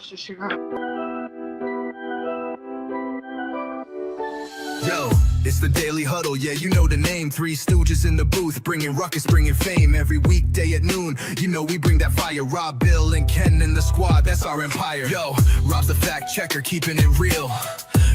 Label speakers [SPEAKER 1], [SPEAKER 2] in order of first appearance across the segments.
[SPEAKER 1] Yo, it's the Daily Huddle, yeah, you know the name. Three stooges in the booth, bringing ruckus, bringing fame. Every weekday at noon, you know we bring that fire. Rob, Bill, and Ken in the squad, that's our empire. Yo, Rob's the fact checker, keeping it real.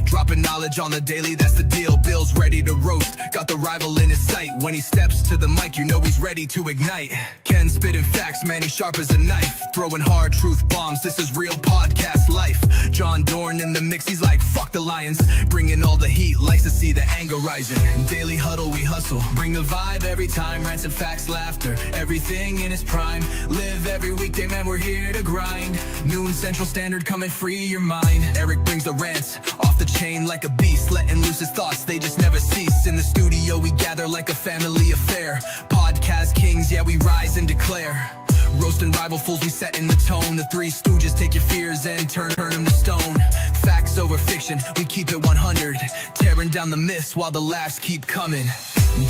[SPEAKER 1] Dropping knowledge on the daily, that's the deal. Bill's ready to roast, got the rival in his sight. When he steps to the mic, you know he's ready to ignite. Ken spitting facts, man, he's sharp as a knife. Throwing hard truth bombs, this is real podcast life. John Dorn in the mix, he's like, fuck the Lions. Bringing all the heat, likes to see the anger rising. Daily Huddle, we hustle, bring the vibe every time. Rants and facts, laughter, everything in its prime. Live every weekday, man, we're here to grind. Noon Central Standard, come and free your mind. Eric brings the rants, off the chain like a beast, letting loose his thoughts, they just never cease. In the studio we gather like a family affair. Podcast kings, yeah, we rise and declare. Roasting rival fools, we setting the tone. The Three Stooges take your fears and turn them to stone. Facts over fiction, we keep it 100. Tearing down the myths while the laughs keep coming.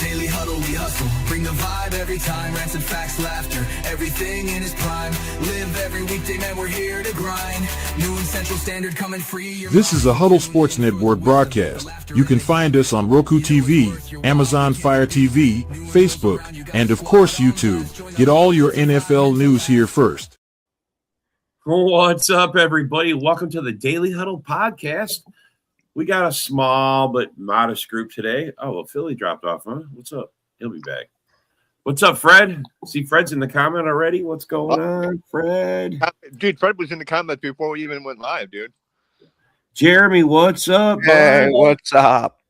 [SPEAKER 1] Daily Huddle, we hustle, bring the vibe every time. Rants and facts, laughter, everything in its prime. Live every weekday, man, we're here to grind. Noon Central Standard, come and free your
[SPEAKER 2] This is a Huddle Sports Network broadcast. You can find us on Roku TV, Amazon Fire TV, Facebook, and of course YouTube. Get all your NFL news here first.
[SPEAKER 3] What's up, everybody? Welcome to the Daily Huddle podcast. We got a small but modest group today. Oh, well, Philly dropped off, huh? What's up? He'll be back. What's up, Fred? See, Fred's in the comment already. What's going on, Fred?
[SPEAKER 4] Dude, Fred was in the comments before we even went live, dude.
[SPEAKER 3] Jeremy, what's up?
[SPEAKER 5] Hey, what's up?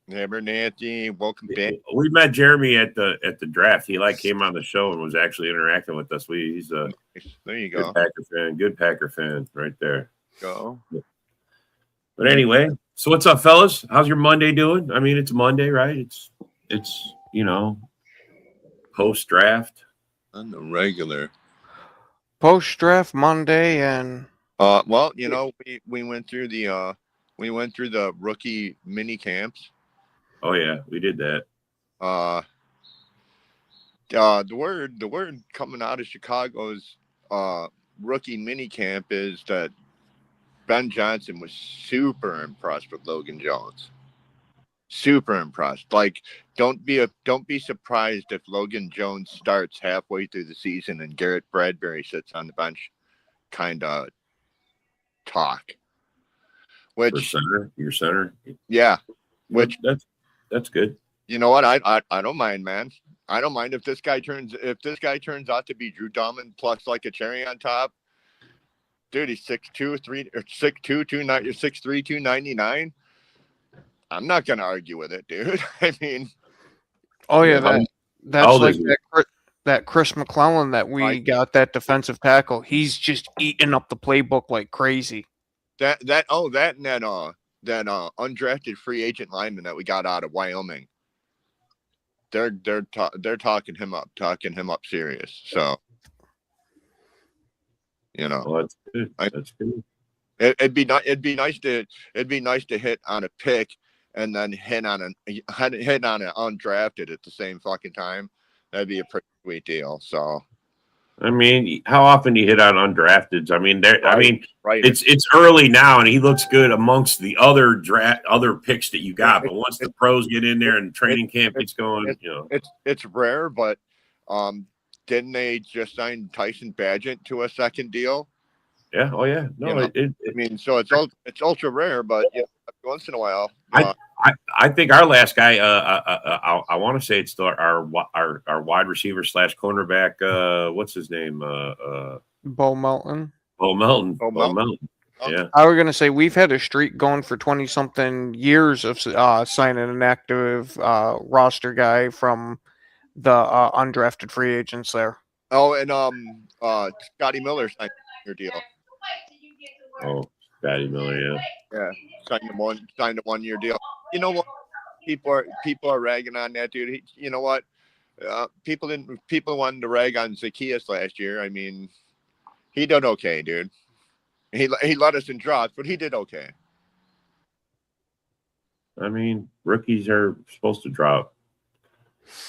[SPEAKER 4] Never Nancy, welcome back.
[SPEAKER 3] We met Jeremy at the draft. He came on the show and was actually interacting with us. He's a
[SPEAKER 4] there you go.
[SPEAKER 3] Good Packer fan right there.
[SPEAKER 4] Go.
[SPEAKER 3] But anyway, so what's up, fellas? How's your Monday doing? I mean, it's Monday, right? It's post draft.
[SPEAKER 4] On the regular.
[SPEAKER 5] Post draft Monday and
[SPEAKER 4] well, we went through the rookie mini camps.
[SPEAKER 3] Oh yeah, we did that.
[SPEAKER 4] The word coming out of Chicago's rookie mini camp is that Ben Johnson was super impressed with Logan Jones. Super impressed. Like, don't be surprised if Logan Jones starts halfway through the season and Garrett Bradbury sits on the bench. Kind of talk. Which
[SPEAKER 3] your center.
[SPEAKER 4] Yeah. Which
[SPEAKER 3] that's good.
[SPEAKER 4] You know what? I don't mind, man. I don't mind if this guy turns out to be Drew Dalman plus like a cherry on top. Dude, he's 6'2", 299. I'm not gonna argue with it, dude. I mean,
[SPEAKER 5] that's like that Chris McClellan that we got, that defensive tackle. He's just eating up the playbook like crazy.
[SPEAKER 4] That undrafted free agent lineman that we got out of Wyoming. They're talking him up serious. So.
[SPEAKER 3] Well, that's good. That's good.
[SPEAKER 4] It'd be nice to hit on a pick and then hit on an undrafted at the same fucking time. That'd be a pretty sweet deal. So,
[SPEAKER 3] I mean, how often do you hit on undrafteds? I mean,
[SPEAKER 4] right.
[SPEAKER 3] It's early now, and he looks good amongst the other picks that you got. But once the pros get in there and training camp gets going,
[SPEAKER 4] it's rare, but didn't they just sign Tyson Badgett to a second deal?
[SPEAKER 3] Yeah. Oh yeah. No,
[SPEAKER 4] so it's ultra rare, but once in a while.
[SPEAKER 3] I think our last guy. I want to say it's our wide receiver / cornerback. What's his name?
[SPEAKER 5] Bo Melton.
[SPEAKER 3] Bo Melton. Yeah.
[SPEAKER 5] I was gonna say we've had a streak going for 20-something years of signing an active roster guy from the undrafted free agents there.
[SPEAKER 4] Oh, and Scotty Miller signed your deal.
[SPEAKER 3] Oh, Scotty Miller, yeah.
[SPEAKER 4] Yeah, signed a 1-year deal. You know what? People are ragging on that dude. You know what? People wanted to rag on Zacchaeus last year. I mean, he did okay, dude. He let us in drops, but he did okay.
[SPEAKER 3] I mean, rookies are supposed to drop.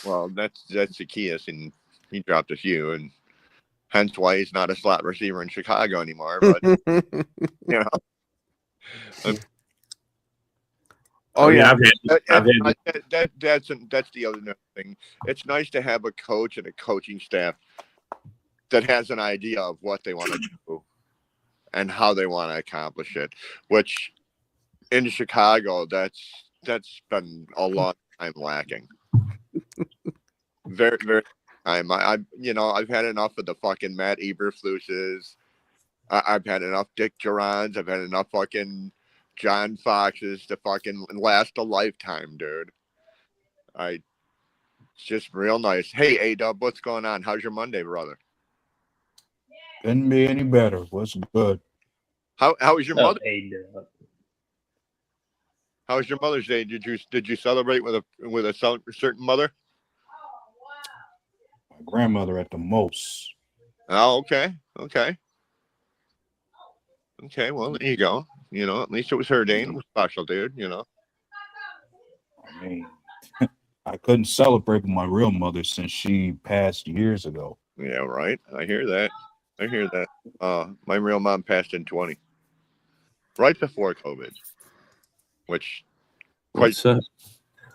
[SPEAKER 4] Well, that's Zacchaeus, and he dropped a few, and Hence why he's not a slot receiver in Chicago anymore. But you know,
[SPEAKER 5] Oh yeah.
[SPEAKER 3] I've had
[SPEAKER 4] that's the other thing. It's nice to have a coach and a coaching staff that has an idea of what they want to do and how they want to accomplish it. Which in Chicago, that's been a long time lacking. Very, very time. I've had enough of the fucking Matt Eberfluses. I've had enough Dick Durans. I've had enough fucking John Foxes to fucking last a lifetime, dude. It's just real nice. Hey, A-Dub, what's going on? How's your Monday, brother?
[SPEAKER 6] Couldn't be any better. What's good?
[SPEAKER 4] How was your mother?
[SPEAKER 7] A-Dub.
[SPEAKER 4] How was your Mother's Day? Did you celebrate with a certain mother?
[SPEAKER 6] My grandmother at the most.
[SPEAKER 4] Oh, okay. Well, there you go. At least it was her day and it was special, dude.
[SPEAKER 6] I mean, I couldn't celebrate with my real mother since she passed years ago.
[SPEAKER 4] Yeah, right. I hear that. My real mom passed in 20, right before COVID, which
[SPEAKER 3] What's up?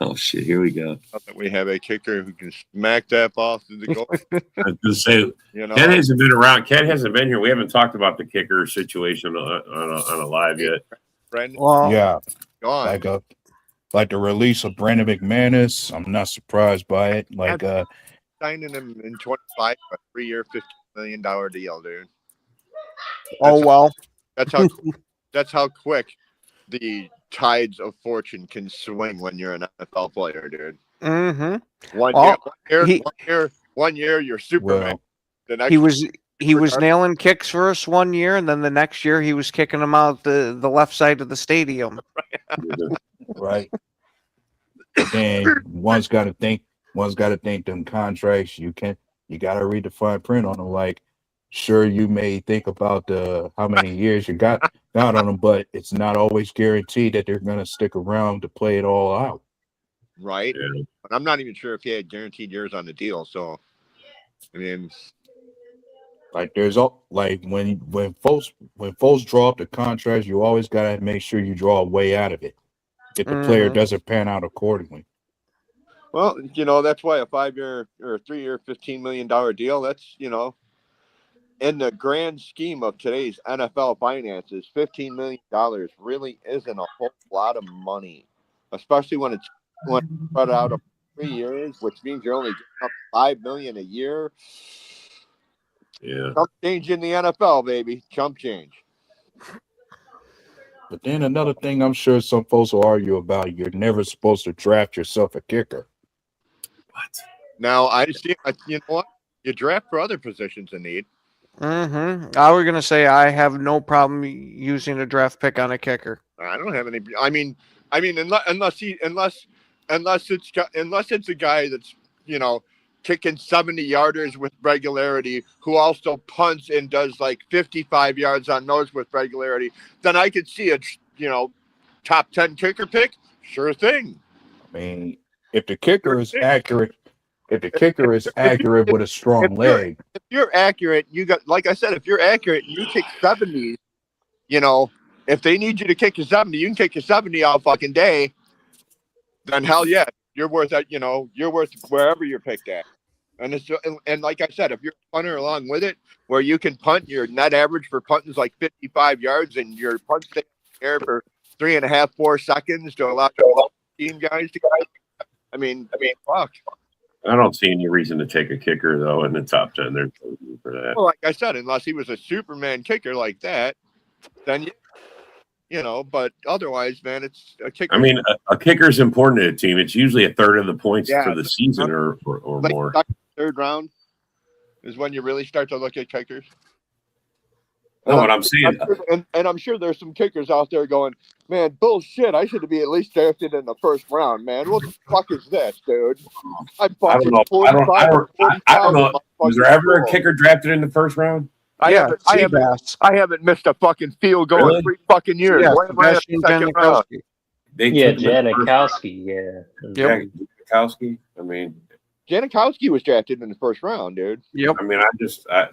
[SPEAKER 3] Oh shit! Here we go.
[SPEAKER 4] that we have a kicker who can smack that ball through the goal.
[SPEAKER 3] I was gonna say, Ken hasn't been around. Ken hasn't been here. We haven't talked about the kicker situation on a live yet.
[SPEAKER 4] Brandon,
[SPEAKER 6] Yeah,
[SPEAKER 4] gone.
[SPEAKER 6] like the release of Brandon McManus. I'm not surprised by it. Like
[SPEAKER 4] Signing him in 25, a 3-year, $15 million deal, dude. That's how quick the tides of fortune can swing when you're an NFL player, dude.
[SPEAKER 5] Mm-hmm.
[SPEAKER 4] One year you're Superman.
[SPEAKER 6] well,
[SPEAKER 4] The next
[SPEAKER 5] he was nailing kicks for us one year, and then the next year he was kicking them out the left side of the stadium.
[SPEAKER 6] right. But then one's got to think them contracts. You got to read the fine print on them. Like, sure, you may think about how many years you got on them, but it's not always guaranteed that they're going to stick around to play it all out.
[SPEAKER 4] Right.
[SPEAKER 3] Yeah.
[SPEAKER 4] But I'm not even sure if he had guaranteed years on the deal. So, I mean,
[SPEAKER 6] like when folks draw up the contracts, you always got to make sure you draw a way out of it if the player doesn't pan out accordingly.
[SPEAKER 4] well, that's why a 5-year or 3-year, $15 million deal. That's in the grand scheme of today's NFL finances, $15 million really isn't a whole lot of money, especially when it's spread out over 3 years, which means you're only getting up $5 million a year.
[SPEAKER 3] Yeah.
[SPEAKER 4] Chump change in the NFL, baby. Chump change.
[SPEAKER 6] But then another thing I'm sure some folks will argue about, you're never supposed to draft yourself a kicker.
[SPEAKER 3] What?
[SPEAKER 4] Now, I see, you know what? You draft for other positions in need.
[SPEAKER 5] Mm-hmm. I was gonna say I have no problem using a draft pick on a kicker.
[SPEAKER 4] I don't have any. I mean, unless it's a guy that's kicking 70-yarders with regularity, who also punts and does like 55 yards on those with regularity, then I could see a top 10 kicker pick. Sure thing.
[SPEAKER 6] I mean, if the kicker is accurate with a strong leg.
[SPEAKER 4] If you're accurate, like I said, if you're accurate, you kick 70s. If they need you to kick a 70, you can kick a 70 all fucking day. Then hell yeah, you're worth that. You're worth wherever you're picked at. And like I said, if you're a punter along with it, where you can punt, your net average for punting is like 55 yards, and your punt stays in the air for 3.5, 4 seconds to allow team guys to go. I mean, fuck.
[SPEAKER 3] I don't see any reason to take a kicker though in the top 10. There's no reason for that.
[SPEAKER 4] Well, like I said, unless he was a Superman kicker like that, then But otherwise, man, it's a kicker.
[SPEAKER 3] I mean, a kicker is important to a team. It's usually a third of the points for the season or
[SPEAKER 4] like
[SPEAKER 3] more.
[SPEAKER 4] Third round is when you really start to look at kickers.
[SPEAKER 3] No, what I'm saying,
[SPEAKER 4] and I'm sure there's some kickers out there going, man, bullshit. I should be at least drafted in the first round, man. What the fuck is this, dude?
[SPEAKER 3] I don't know. I don't know. Was there ever a kicker drafted in the first round?
[SPEAKER 4] I haven't missed a fucking field goal in 3 fucking years.
[SPEAKER 5] Yeah,
[SPEAKER 7] Janikowski. Yeah.
[SPEAKER 3] Janikowski. I mean,
[SPEAKER 4] Janikowski was drafted in the first round, dude.
[SPEAKER 5] Yep.
[SPEAKER 3] I mean,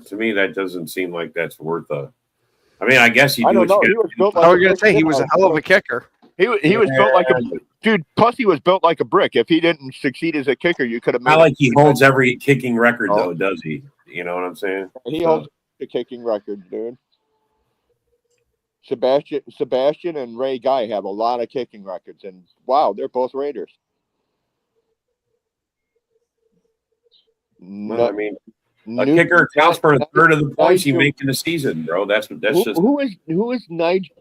[SPEAKER 3] to me, that doesn't seem like that's worth a. I mean, I guess you
[SPEAKER 4] I
[SPEAKER 3] do
[SPEAKER 4] don't
[SPEAKER 3] what
[SPEAKER 4] know.
[SPEAKER 3] you
[SPEAKER 4] He was built
[SPEAKER 3] got.
[SPEAKER 4] like
[SPEAKER 5] I was gonna say he was a hell of a kicker.
[SPEAKER 4] He was built like a dude. Plus, he was built like a brick. If he didn't succeed as a kicker, you could have made.
[SPEAKER 3] Not like he holds every kicking record,
[SPEAKER 4] Oh.
[SPEAKER 3] though, does he? You know what I'm saying?
[SPEAKER 4] He holds the kicking record, dude. Sebastian and Ray Guy have a lot of kicking records, and wow, they're both Raiders.
[SPEAKER 3] Well, I mean, a kicker counts for a third of the points you make in the season, bro. That's just
[SPEAKER 4] who is Nigel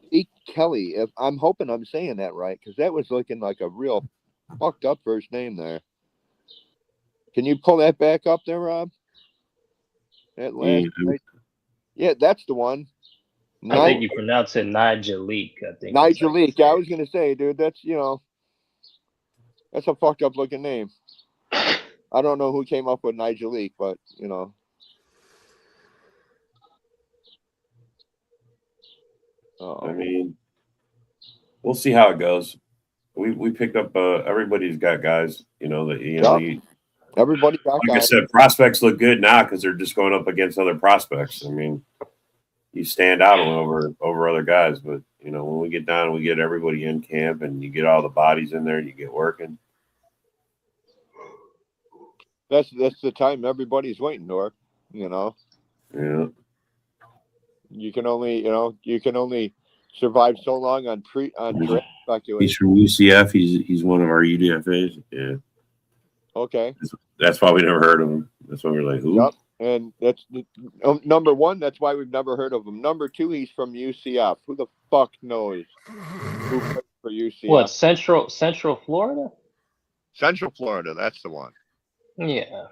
[SPEAKER 4] Kelly? If I'm hoping I'm saying that right, because that was looking like a real fucked up first name there. Can you pull that back up there, Rob? That last, yeah, that's the one.
[SPEAKER 7] I think you pronounce it Nigelique. I think
[SPEAKER 4] Nigelique. I was gonna say, dude, that's that's a fucked up looking name. I don't know who came up with Nigelique, but
[SPEAKER 3] I mean, we'll see how it goes. We picked up everybody's got guys, that
[SPEAKER 4] everybody got
[SPEAKER 3] like
[SPEAKER 4] guys.
[SPEAKER 3] I said, prospects look good now because they're just going up against other prospects. I mean, you stand out over other guys, but when we get down, we get everybody in camp, and you get all the bodies in there, and you get working.
[SPEAKER 4] That's the time everybody's waiting for,
[SPEAKER 3] Yeah.
[SPEAKER 4] You can only survive so long on draft speculation.
[SPEAKER 3] He's from UCF. He's one of our UDFAs. Yeah.
[SPEAKER 4] Okay.
[SPEAKER 3] That's why we never heard of him. That's why we're like, who?
[SPEAKER 4] Yep. And that's number one. That's why we've never heard of him. Number two, he's from UCF. Who the fuck knows who played for UCF?
[SPEAKER 7] What, Central Florida?
[SPEAKER 4] Central Florida. That's the one.
[SPEAKER 7] Yeah.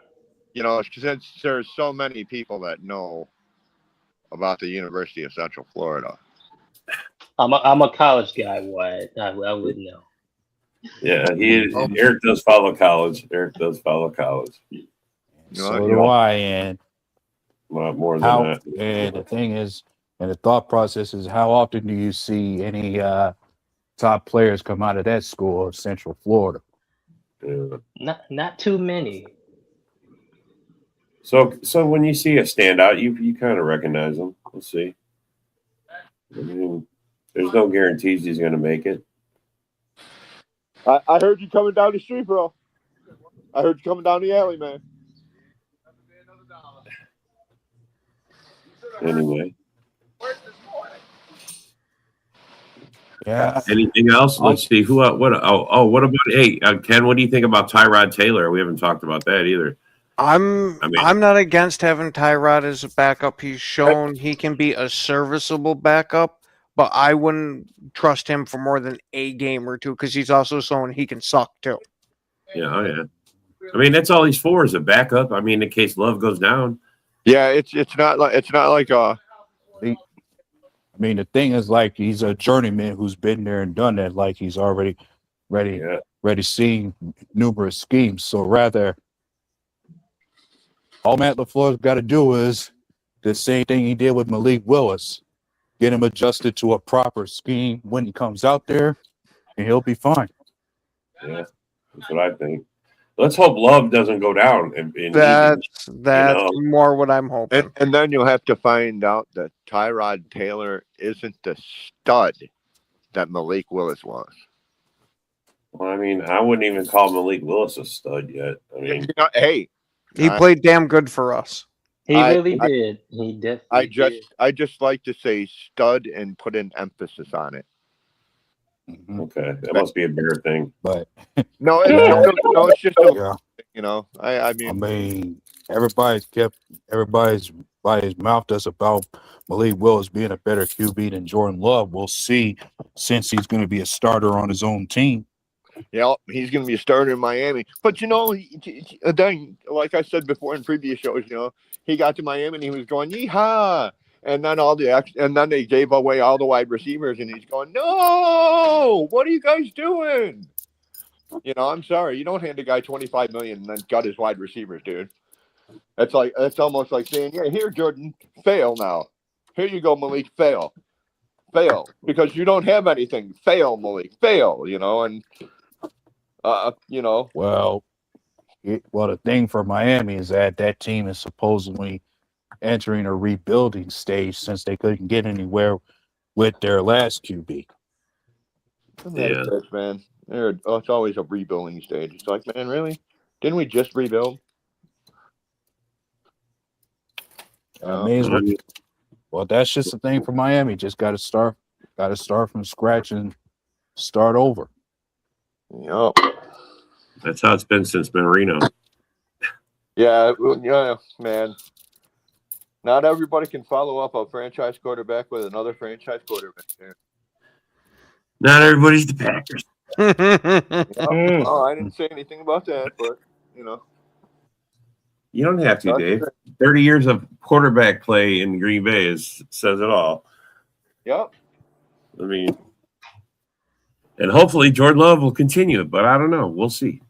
[SPEAKER 4] Since there's so many people that know about the University of Central Florida.
[SPEAKER 7] I'm a college guy. What I wouldn't know.
[SPEAKER 3] Yeah, Eric does follow college.
[SPEAKER 6] So do I, and
[SPEAKER 3] a lot more than that.
[SPEAKER 6] And the thing is, and the thought process is, how often do you see any top players come out of that school of Central Florida?
[SPEAKER 3] Yeah.
[SPEAKER 7] Not too many.
[SPEAKER 3] So when you see a standout, you kind of recognize him. Let's see. I mean, there's no guarantees he's going to make it.
[SPEAKER 4] I heard you coming down the street, bro. I heard you coming down the alley, man.
[SPEAKER 3] Anyway.
[SPEAKER 6] Yeah.
[SPEAKER 3] Anything else? Let's see. What about Ken? What do you think about Tyrod Taylor? We haven't talked about that either.
[SPEAKER 5] I'm not against having Tyrod as a backup. He's shown he can be a serviceable backup, but I wouldn't trust him for more than a game or two because he's also shown he can suck too.
[SPEAKER 3] Yeah, yeah. I mean, that's all he's for is a backup. I mean, in case Love goes down.
[SPEAKER 4] Yeah, it's not like
[SPEAKER 6] I mean, the thing is, like, he's a journeyman who's been there and done that. Like, he's already ready seeing numerous schemes. So rather, all Matt LaFleur's got to do is the same thing he did with Malik Willis. Get him adjusted to a proper scheme when he comes out there, and he'll be fine.
[SPEAKER 3] Yeah, that's what I think. Let's hope Love doesn't go down.
[SPEAKER 5] That's more what I'm hoping.
[SPEAKER 4] And then you'll have to find out that Tyrod Taylor isn't the stud that Malik Willis was.
[SPEAKER 3] Well, I mean, I wouldn't even call Malik Willis a stud yet. I mean,
[SPEAKER 4] hey,
[SPEAKER 5] he played damn good for us.
[SPEAKER 7] He really did. He definitely did.
[SPEAKER 4] I just like to say stud and put an emphasis on it.
[SPEAKER 3] Okay, that must be a bigger thing.
[SPEAKER 6] But
[SPEAKER 4] no, it's just I mean,
[SPEAKER 6] everybody's by his mouth does about Malik Willis being a better QB than Jordan Love. We'll see, since he's going to be a starter on his own team.
[SPEAKER 4] Yeah, he's going to be a starter in Miami. But then, like I said before in previous shows, he got to Miami and he was going yeehaw. And then they gave away all the wide receivers, and he's going, no, what are you guys doing? I'm sorry, you don't hand a guy $25 million and then gut his wide receivers, dude. That's almost like saying, yeah, here, Jordan, fail now. Here you go, Malik, fail, because you don't have anything. Fail, Malik, fail.
[SPEAKER 6] Well, Well, the thing for Miami is that team is supposedly entering a rebuilding stage since they couldn't get anywhere with their last QB.
[SPEAKER 4] Isn't that a bitch, man? It's always a rebuilding stage. It's like, man, really? Didn't we just rebuild?
[SPEAKER 6] Well, that's just the thing for Miami. Just got to start from scratch and start over.
[SPEAKER 4] Yep.
[SPEAKER 3] That's how it's been since Marino.
[SPEAKER 4] Yeah, man. Not everybody can follow up a franchise quarterback with another franchise quarterback.
[SPEAKER 3] Not everybody's the Packers.
[SPEAKER 4] Oh, I didn't say anything about that, but
[SPEAKER 3] you don't have to, Dave. 30 years of quarterback play in Green Bay says it all.
[SPEAKER 4] Yep.
[SPEAKER 3] I mean, and hopefully Jordan Love will continue, but I don't know. We'll see.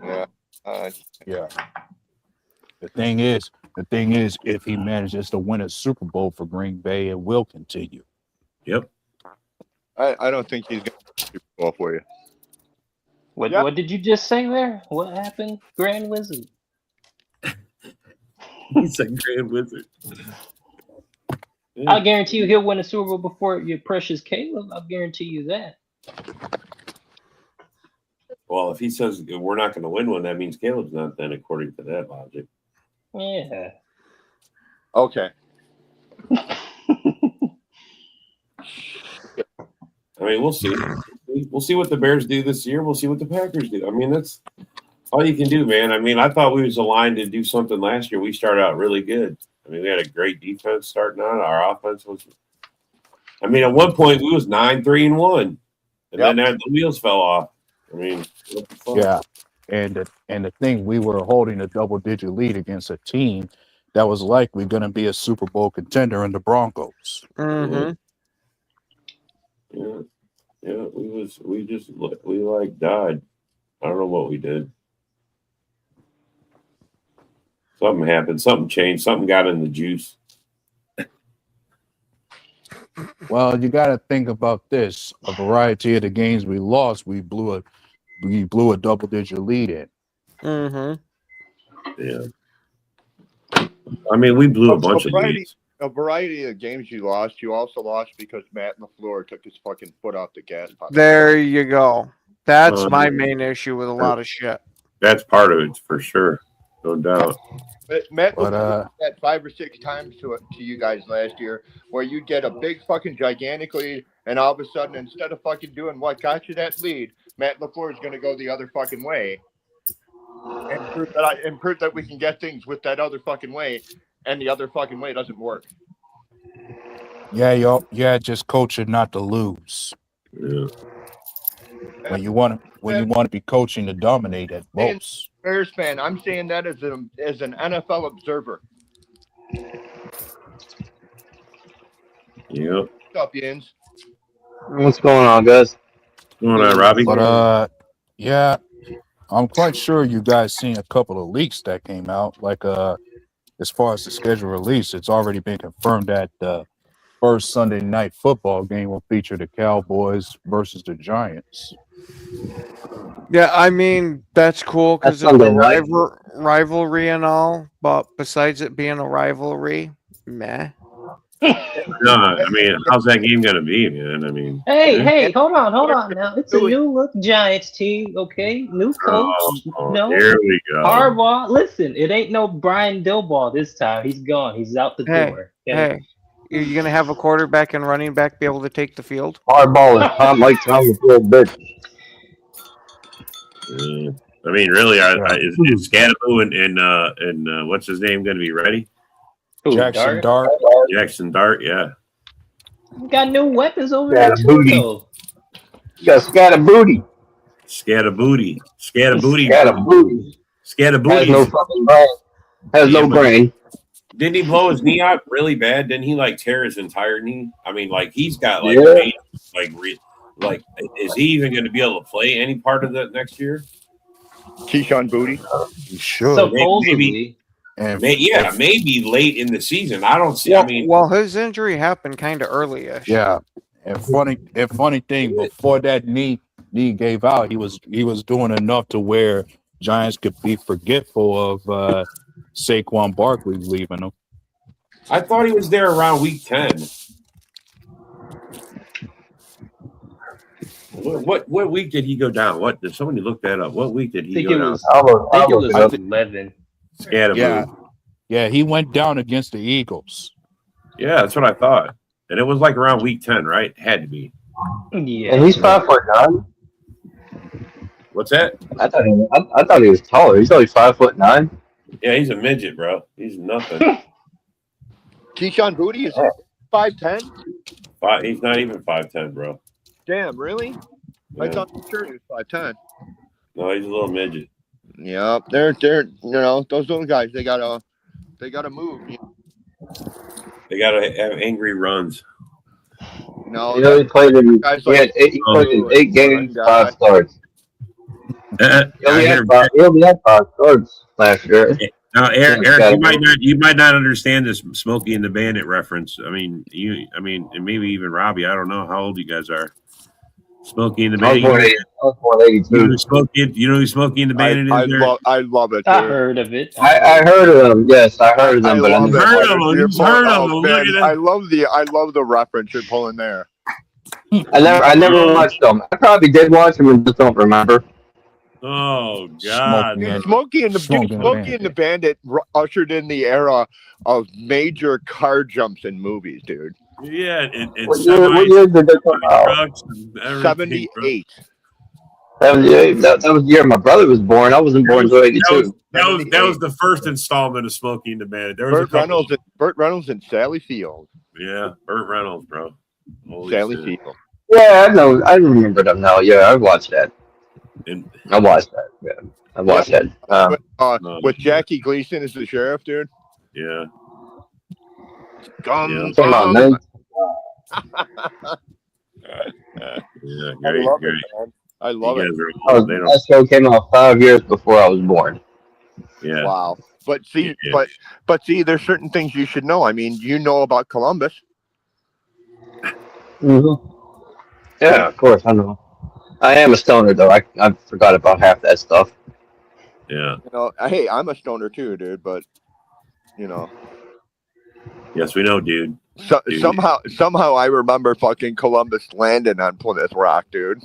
[SPEAKER 4] Yeah.
[SPEAKER 6] Yeah. The thing is, if he manages to win a Super Bowl for Green Bay, it will continue.
[SPEAKER 3] Yep.
[SPEAKER 4] I don't think he's going to Super Bowl for you.
[SPEAKER 7] What did you just say there? What happened, Grand Wizard?
[SPEAKER 3] He's a Grand Wizard.
[SPEAKER 7] I guarantee you he'll win a Super Bowl before your precious Caleb. I'll guarantee you that.
[SPEAKER 3] Well, if he says we're not going to win one, that means Caleb's not then, according to that logic.
[SPEAKER 7] Yeah.
[SPEAKER 4] Okay.
[SPEAKER 3] I mean, we'll see. We'll see what the Bears do this year. We'll see what the Packers do. I mean, that's all you can do, man. I mean, I thought we was aligned to do something last year. We started out really good. I mean, we had a great defense starting out. Our offense was. I mean, at one point we was 9-3-1, and then the wheels fell off. I mean, what the fuck?
[SPEAKER 6] Yeah, and the thing, we were holding a double-digit lead against a team that was likely going to be a Super Bowl contender in the Broncos.
[SPEAKER 5] Mm-hmm.
[SPEAKER 3] Yeah, we like died. I don't know what we did. Something happened. Something changed. Something got in the juice.
[SPEAKER 6] Well, you got to think about this. A variety of the games we lost, we blew a double-digit lead in.
[SPEAKER 5] Mm-hmm.
[SPEAKER 3] Yeah. I mean, we blew a bunch of leads.
[SPEAKER 4] A variety of games you lost. You also lost because Matt LaFleur took his fucking foot off the gas pedal.
[SPEAKER 5] There you go. That's my main issue with a lot of shit.
[SPEAKER 3] That's part of it for sure. No doubt.
[SPEAKER 4] Matt LaFleur had 5 or 6 times to you guys last year where you get a big fucking gigantic lead, and all of a sudden, instead of fucking doing what got you that lead, Matt LaFleur is going to go the other fucking way and prove that we can get things with that other fucking way, and the other fucking way doesn't work.
[SPEAKER 6] Yeah, just coaching not to lose.
[SPEAKER 3] Yeah.
[SPEAKER 6] When you want to be coaching to dominate at most.
[SPEAKER 4] Bears fan, I'm saying that as an NFL observer.
[SPEAKER 3] Yep.
[SPEAKER 4] What's up, Yins?
[SPEAKER 7] What's going on, guys?
[SPEAKER 3] What's going on, Robbie?
[SPEAKER 6] But yeah, I'm quite sure you guys seen a couple of leaks that came out. Like as far as the schedule release, it's already been confirmed that the first Sunday night football game will feature the Cowboys versus the Giants.
[SPEAKER 5] Yeah, I mean, that's cool because of the rivalry and all, but besides it being a rivalry, meh.
[SPEAKER 3] No, I mean, how's that game going to be, man? I mean,
[SPEAKER 7] hey, hold on now. It's a new look Giants team, okay? New coach.
[SPEAKER 3] Here we go.
[SPEAKER 7] Harbaugh. Listen, it ain't no Brian Dilbaugh this time. He's gone. He's out the door.
[SPEAKER 5] Okay? Hey, are you going to have a quarterback and running back be able to take the field?
[SPEAKER 8] Hardball is Tom bitch.
[SPEAKER 3] I mean, really, is Scadaboo and what's his name going to be ready?
[SPEAKER 6] Jackson Dart.
[SPEAKER 3] Jackson Dart, yeah.
[SPEAKER 7] Got new weapons over there too, though.
[SPEAKER 8] Got Scadabooty.
[SPEAKER 3] Scadabooty.
[SPEAKER 8] Has no fucking brain. Has no brain.
[SPEAKER 3] Didn't he blow his knee out really bad? Didn't he tear his entire knee? I mean, he's got is he even going to be able to play any part of that next year?
[SPEAKER 4] Keyshawn Booty.
[SPEAKER 6] He should.
[SPEAKER 7] Supposedly.
[SPEAKER 3] Maybe late in the season. I don't see.
[SPEAKER 5] Well, his injury happened kind of early-ish.
[SPEAKER 6] Yeah, and funny thing, before that knee gave out, he was doing enough to where Giants could be forgetful of Saquon Barkley leaving them.
[SPEAKER 3] I thought he was there around week 10. What week did he go down? What did somebody look that up? What week did he go down?
[SPEAKER 7] I think it was 11.
[SPEAKER 6] Yeah, he went down against the Eagles.
[SPEAKER 3] Yeah, that's what I thought. And it was like around week 10, right? Had to be.
[SPEAKER 7] Yeah.
[SPEAKER 8] And he's 5'9".
[SPEAKER 3] What's that?
[SPEAKER 8] I thought he was taller. He's only 5'9".
[SPEAKER 3] Yeah, he's a midget, bro. He's nothing.
[SPEAKER 4] Keyshawn Booty is 5'10".
[SPEAKER 3] He's not even 5'10", bro.
[SPEAKER 4] Damn, really?
[SPEAKER 3] Yeah.
[SPEAKER 4] I thought for sure he was 5'10".
[SPEAKER 3] No, he's a little midget.
[SPEAKER 4] Yeah, they're those little guys. They gotta move.
[SPEAKER 3] They gotta have angry runs.
[SPEAKER 4] No,
[SPEAKER 8] He played in.
[SPEAKER 4] guys
[SPEAKER 8] He had eight, he played in 8 games, 5 starts. He only had 5 starts last year.
[SPEAKER 3] Now, Eric, you might not understand this Smokey and the Bandit reference. I mean, and maybe even Robbie. I don't know how old you guys are. Smokey and the Bandit.
[SPEAKER 8] I was born 82.
[SPEAKER 3] You know who Smokey and the Bandit is?
[SPEAKER 4] I love it. Dude.
[SPEAKER 7] I heard of it.
[SPEAKER 8] I heard of them. Yes, I heard of them. But
[SPEAKER 3] I've heard of them. You've heard of them.
[SPEAKER 4] I love the reference you're pulling there.
[SPEAKER 8] I never watched them. I probably did watch them and just don't remember.
[SPEAKER 3] Oh God!
[SPEAKER 4] Smokey and the Bandit ushered in the era of major car jumps in movies, dude.
[SPEAKER 3] Yeah,
[SPEAKER 8] what year did they come out?
[SPEAKER 4] 78.
[SPEAKER 8] 78. That was the year my brother was born. I wasn't born until 82.
[SPEAKER 3] That was the first installment of Smokey and the Bandit. There was
[SPEAKER 4] Burt Reynolds and Sally Field.
[SPEAKER 3] Yeah, Burt Reynolds, bro.
[SPEAKER 4] Sally Field.
[SPEAKER 8] Yeah, I know. I remember them now. Yeah, I watched that. I watched that. Yeah, I watched that.
[SPEAKER 4] With Jackie Gleason as the sheriff, dude.
[SPEAKER 3] Yeah.
[SPEAKER 8] Come on, man.
[SPEAKER 3] Yeah, great.
[SPEAKER 4] I love it.
[SPEAKER 8] That show came out 5 years before I was born.
[SPEAKER 3] Yeah.
[SPEAKER 4] Wow. But see, there's certain things you should know. I mean, you know about Columbus.
[SPEAKER 8] Mm-hmm. Yeah, of course, I know. I am a stoner, though. I forgot about half that stuff.
[SPEAKER 3] Yeah.
[SPEAKER 4] You know, hey, I'm a stoner too, dude. But you know.
[SPEAKER 3] Yes, we know, dude.
[SPEAKER 4] Dude. Somehow, I remember fucking Columbus landing on Plymouth Rock, dude.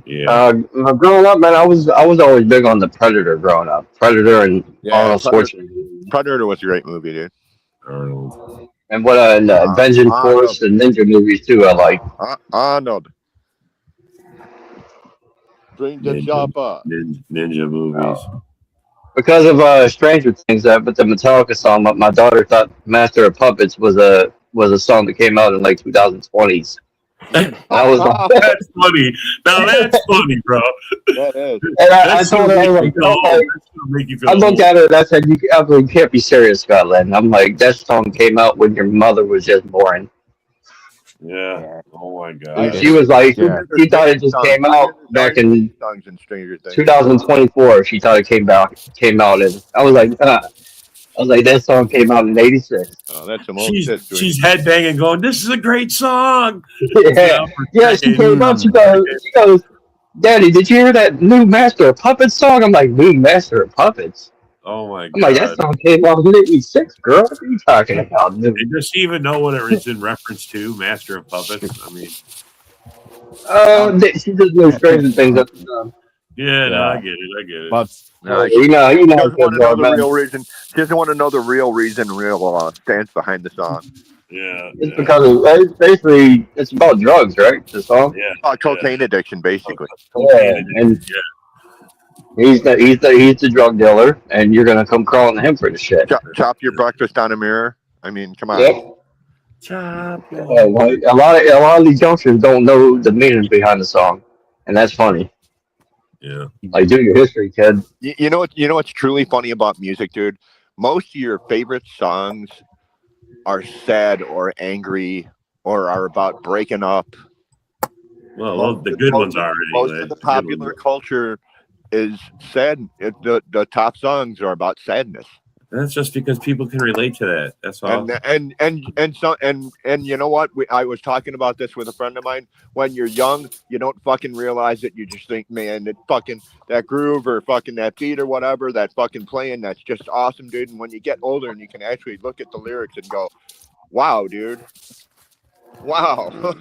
[SPEAKER 3] Yeah.
[SPEAKER 8] Growing up, man, I was always big on the Predator. Growing up, Predator and Arnold Schwarzenegger.
[SPEAKER 4] Predator was a great movie, dude.
[SPEAKER 3] Arnold.
[SPEAKER 8] And what Vengeance Force and Ninja movies too. I like.
[SPEAKER 4] Arnold. Bring the chopper.
[SPEAKER 3] Ninja movies.
[SPEAKER 8] Because of Stranger Things, but the Metallica song, my daughter thought "Master of Puppets" was a song that came out in like 2020s.
[SPEAKER 3] That's funny. Now that's funny, bro.
[SPEAKER 4] That is.
[SPEAKER 8] And I told her, I looked at her and I said, "You absolutely can't be serious, Scotland." I'm like, "That song came out when your mother was just born."
[SPEAKER 3] Yeah. Oh my God.
[SPEAKER 8] And she was like, she thought it just came out back in 2024. She thought it came out, and I was like, that song came out in '86.
[SPEAKER 4] Oh, that's some old shit.
[SPEAKER 3] She's headbanging, going, "This is a great song."
[SPEAKER 8] Yeah, she came up. She goes, "Daddy, did you hear that new Master of Puppets song?" I'm like, "New Master of Puppets?"
[SPEAKER 3] Oh my God.
[SPEAKER 8] I'm like, "That song came out in '86, girl. What are you talking about?"
[SPEAKER 3] And does she even know what it's in reference to? Master of Puppets. I mean,
[SPEAKER 8] she just knows Stranger Things at the time.
[SPEAKER 3] Yeah, no, I get it.
[SPEAKER 6] But
[SPEAKER 8] you know,
[SPEAKER 4] she doesn't want to know the real reason. She doesn't want to know the real reason, stance behind the song.
[SPEAKER 3] Yeah,
[SPEAKER 8] it's because it's basically it's about drugs, right? The song.
[SPEAKER 3] Yeah,
[SPEAKER 4] cocaine addiction, basically.
[SPEAKER 8] Yeah, and he's the drug dealer, and you're gonna come crawling to him for the shit.
[SPEAKER 4] Chop your breakfast on a mirror. I mean, come on.
[SPEAKER 8] Yep. Like, a lot of these youngsters don't know the meaning behind the song, and that's funny.
[SPEAKER 3] Yeah.
[SPEAKER 8] Like, do your history, kid.
[SPEAKER 4] You know what's truly funny about music, dude? Most of your favorite songs are sad or angry or are about breaking up.
[SPEAKER 3] Well, the good ones are.
[SPEAKER 4] Most of the popular culture is sad. The top songs are about sadness.
[SPEAKER 3] That's just because people can relate to that. That's all.
[SPEAKER 4] And you know what? I was talking about this with a friend of mine. When you're young, you don't fucking realize it. You just think, man, that fucking that groove or fucking that beat or whatever, that fucking playing, that's just awesome, dude. And when you get older and you can actually look at the lyrics and go, wow, dude. Wow.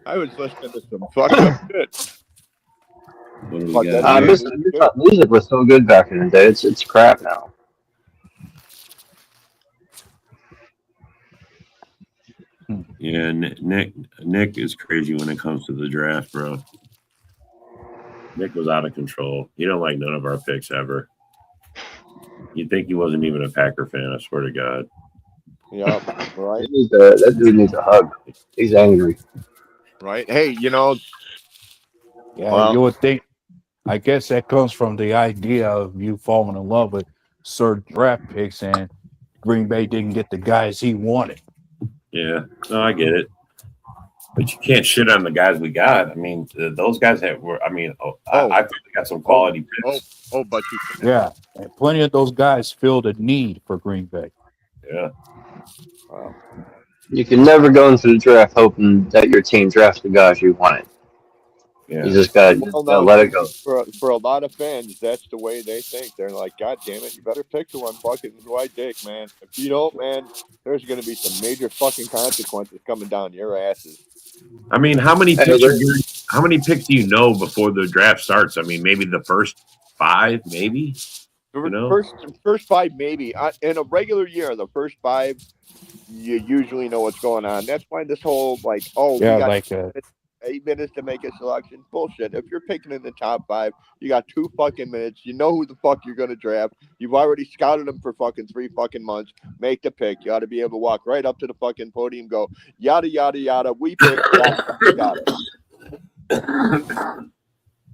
[SPEAKER 4] I was listening to some fucked up shit.
[SPEAKER 8] Music was so good back in the day. It's crap now.
[SPEAKER 3] Yeah, Nick is crazy when it comes to the draft, bro. Nick was out of control. He don't like none of our picks ever. You'd think he wasn't even a Packer fan, I swear to God.
[SPEAKER 4] Yeah, right.
[SPEAKER 8] That dude needs a hug. He's angry.
[SPEAKER 4] Right. Hey, you know.
[SPEAKER 6] Yeah,
[SPEAKER 4] Well,
[SPEAKER 6] you would think. I guess that comes from the idea of you falling in love with certain draft picks, and Green Bay didn't get the guys he wanted.
[SPEAKER 3] Yeah, no, I get it. But you can't shit on the guys we got. I mean, those guys I think we got some quality picks.
[SPEAKER 4] But
[SPEAKER 6] yeah, and plenty of those guys filled a need for Green Bay.
[SPEAKER 3] Yeah.
[SPEAKER 4] Wow.
[SPEAKER 8] You can never go into the draft hoping that your team drafts the guys you wanted.
[SPEAKER 3] Yeah.
[SPEAKER 8] You just gotta let it go.
[SPEAKER 4] For a lot of fans, that's the way they think. They're like, God damn it, you better pick the one fucking white dick, man. If you don't, man, there's gonna be some major fucking consequences coming down your asses.
[SPEAKER 3] I mean, how many picks do you know before the draft starts? I mean, maybe the first 5, maybe. You know?
[SPEAKER 4] First 5, maybe. In a regular year, the first 5, you usually know what's going on. That's why this whole we got 8 minutes to make a selection. Bullshit. If you're picking in the top 5, you got 2 fucking minutes. You know who the fuck you're gonna draft. You've already scouted them for fucking 3 fucking months. Make the pick. You ought to be able to walk right up to the fucking podium, go yada yada yada. We picked. Got it.